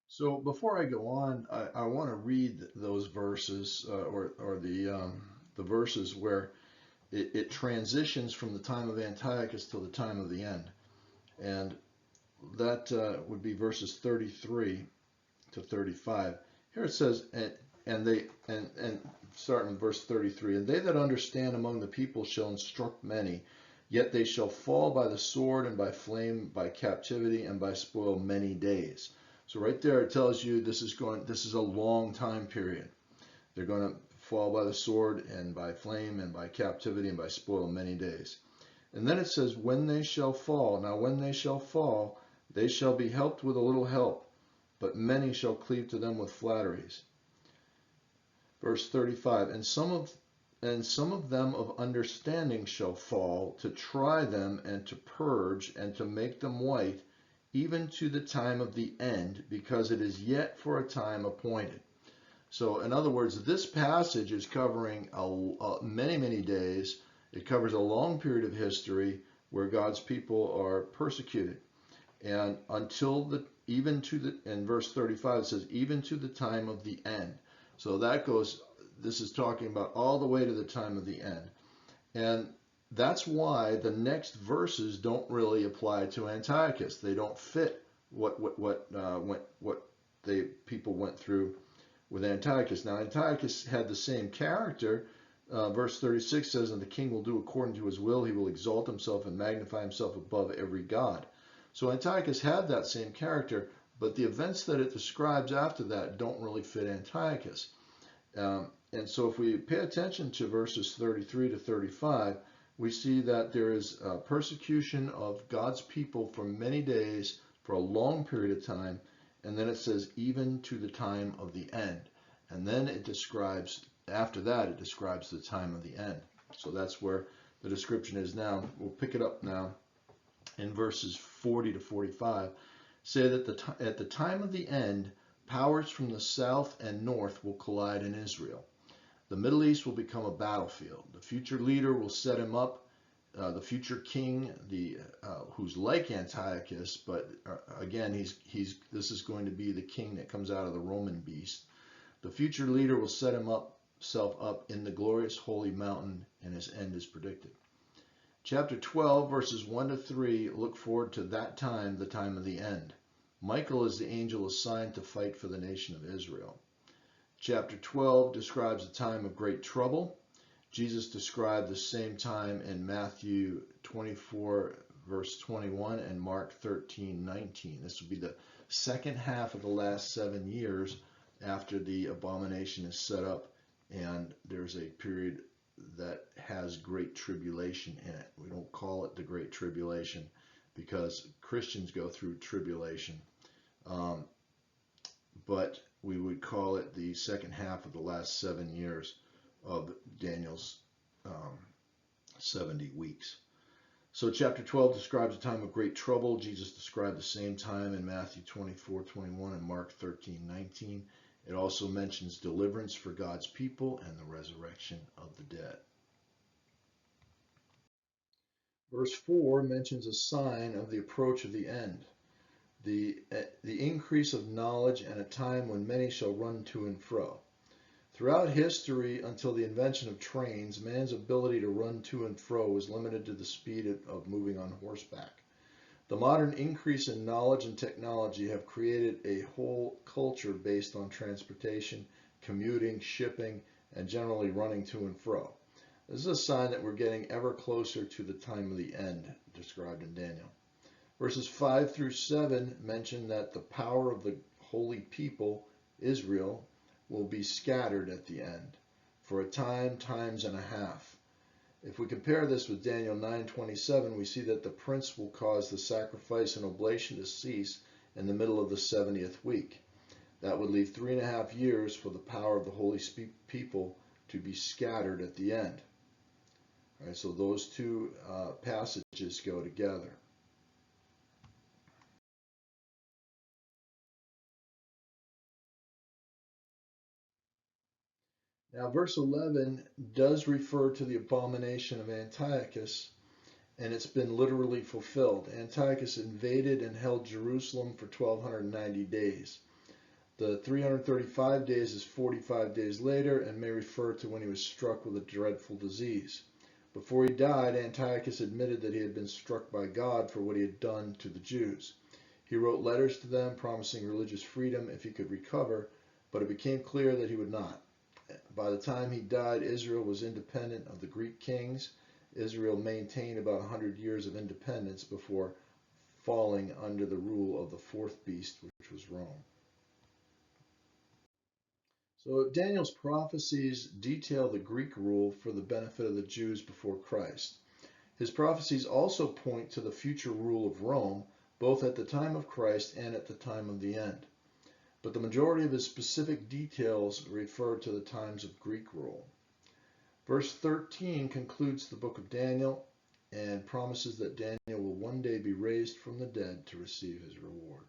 So before I go on, I want to read those verses or the verses where it transitions from the time of Antiochus till the time of the end, and that would be verses 33 to 35. Here it says, and starting with verse 33, and they that understand among the people shall instruct many, yet they shall fall by the sword and by flame, by captivity and by spoil many days. So right there it tells you this is a long time period. They're going to fall by the sword and by flame and by captivity and by spoil many days. And then it says, when they shall fall. Now when they shall fall, they shall be helped with a little help, but many shall cleave to them with flatteries. Verse 35, and some of them of understanding shall fall, to try them and to purge and to make them white, even to the time of the end, because it is yet for a time appointed. So in other words, this passage is covering many, many days. It covers a long period of history where God's people are persecuted. And in verse 35, it says, even to the time of the end. So this is talking about all the way to the time of the end. And that's why the next verses don't really apply to Antiochus. They don't fit what people went through with Antiochus. Now Antiochus had the same character. Verse 36 says, and the king will do according to his will. He will exalt himself and magnify himself above every god. So Antiochus had that same character, but the events that it describes after that don't really fit Antiochus. And so if we pay attention to verses 33 to 35, we see that there is persecution of God's people for many days, for a long period of time, and then it says even to the time of the end. And then it describes, after that, it describes the time of the end. So that's where the description is now. We'll pick it up now in verses 40 to 45. Say that at the time of the end, powers from the south and north will collide in Israel. The Middle East will become a battlefield. The future leader will set him up, the future king, who's like Antiochus, but again, this is going to be the king that comes out of the Roman beast. The future leader will set himself up in the glorious holy mountain, and his end is predicted. Chapter 12, verses 1 to 3, look forward to that time, the time of the end. Michael is the angel assigned to fight for the nation of Israel. Chapter 12 describes the time of great trouble. Jesus described the same time in Matthew 24, verse 21, and Mark 13:19. This will be the second half of the last 7 years after the abomination is set up, and there's a period that has great tribulation in it. We don't call it the Great Tribulation because Christians go through tribulation, but we would call it the second half of the last 7 years of Daniel's 70 weeks. So chapter 12 describes a time of great trouble. Jesus described the same time in Matthew 24:21 and Mark 13:19. It also mentions deliverance for God's people and the resurrection of the dead. Verse 4 mentions a sign of the approach of the end, the increase of knowledge, and a time when many shall run to and fro. Throughout history, until the invention of trains, man's ability to run to and fro was limited to the speed of moving on horseback. The modern increase in knowledge and technology have created a whole culture based on transportation, commuting, shipping, and generally running to and fro. This is a sign that we're getting ever closer to the time of the end described in Daniel. Verses 5 through 7 mention that the power of the holy people, Israel, will be scattered at the end for a time, times and a half. If we compare this with Daniel 9:27, we see that the prince will cause the sacrifice and oblation to cease in the middle of the 70th week. That would leave 3.5 years for the power of the holy people to be scattered at the end. All right, so those two passages go together. Now, verse 11 does refer to the abomination of Antiochus, and it's been literally fulfilled. Antiochus invaded and held Jerusalem for 1290 days. The 335 days is 45 days later and may refer to when he was struck with a dreadful disease. Before he died, Antiochus admitted that he had been struck by God for what he had done to the Jews. He wrote letters to them promising religious freedom if he could recover, but it became clear that he would not. By the time he died, Israel was independent of the Greek kings. Israel maintained about 100 years of independence before falling under the rule of the fourth beast, which was Rome. So Daniel's prophecies detail the Greek rule for the benefit of the Jews before Christ. His prophecies also point to the future rule of Rome, both at the time of Christ and at the time of the end. But the majority of his specific details refer to the times of Greek rule. Verse 13 concludes the book of Daniel and promises that Daniel will one day be raised from the dead to receive his reward.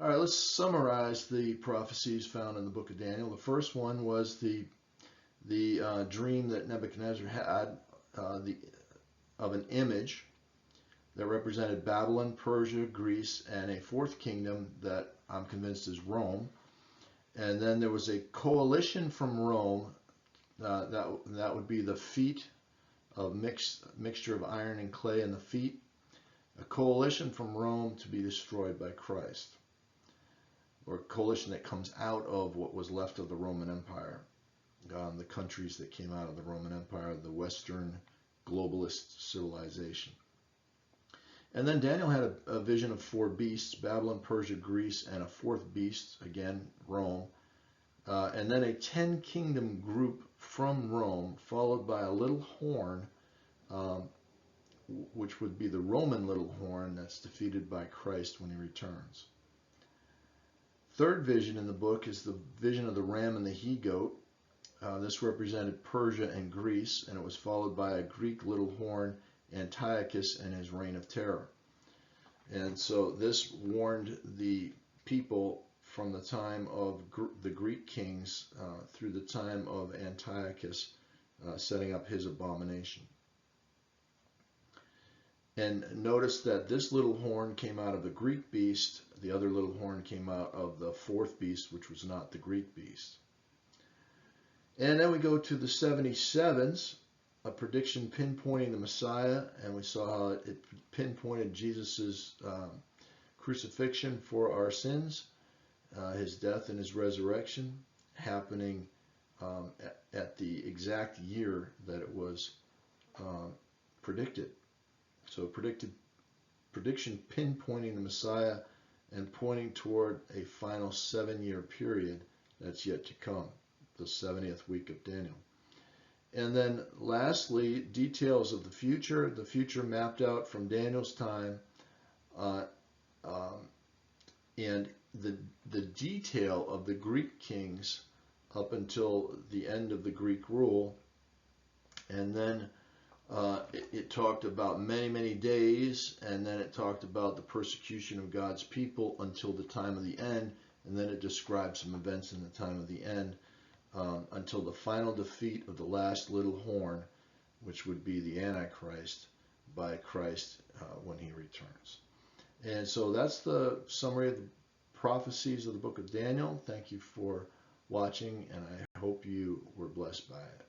All right, let's summarize the prophecies found in the book of Daniel. The first one was the dream that Nebuchadnezzar had of an image that represented Babylon, Persia, Greece, and a fourth kingdom that I'm convinced is Rome. And then there was a coalition from Rome, that would be the feet of mixture of iron and clay in the feet, a coalition from Rome to be destroyed by Christ, or a coalition that comes out of what was left of the Roman Empire, the countries that came out of the Roman Empire, the Western globalist civilization. And then Daniel had a vision of 4 beasts, Babylon, Persia, Greece, and a fourth beast, again, Rome. And then a 10-kingdom group from Rome, followed by a little horn, which would be the Roman little horn that's defeated by Christ when he returns. third vision in the book is the vision of the ram and the he-goat. This represented Persia and Greece, and it was followed by a Greek little horn, Antiochus, and his reign of terror. And so this warned the people from the time of the Greek kings through the time of Antiochus setting up his abomination. And notice that this little horn came out of the Greek beast. The other little horn came out of the fourth beast, which was not the Greek beast. And then we go to the 77s, a prediction pinpointing the Messiah, and we saw how it pinpointed Jesus' crucifixion for our sins, his death and his resurrection happening at the exact year that it was predicted. So prediction pinpointing the Messiah and pointing toward a final 7-year period that's yet to come, the 70th week of Daniel. And then lastly, details of the future mapped out from Daniel's time, and the detail of the Greek kings up until the end of the Greek rule. And then it talked about many, many days, and then it talked about the persecution of God's people until the time of the end, and then it describes some events in the time of the end until the final defeat of the last little horn, which would be the Antichrist, by Christ when he returns. And so that's the summary of the prophecies of the book of Daniel. Thank you for watching, and I hope you were blessed by it.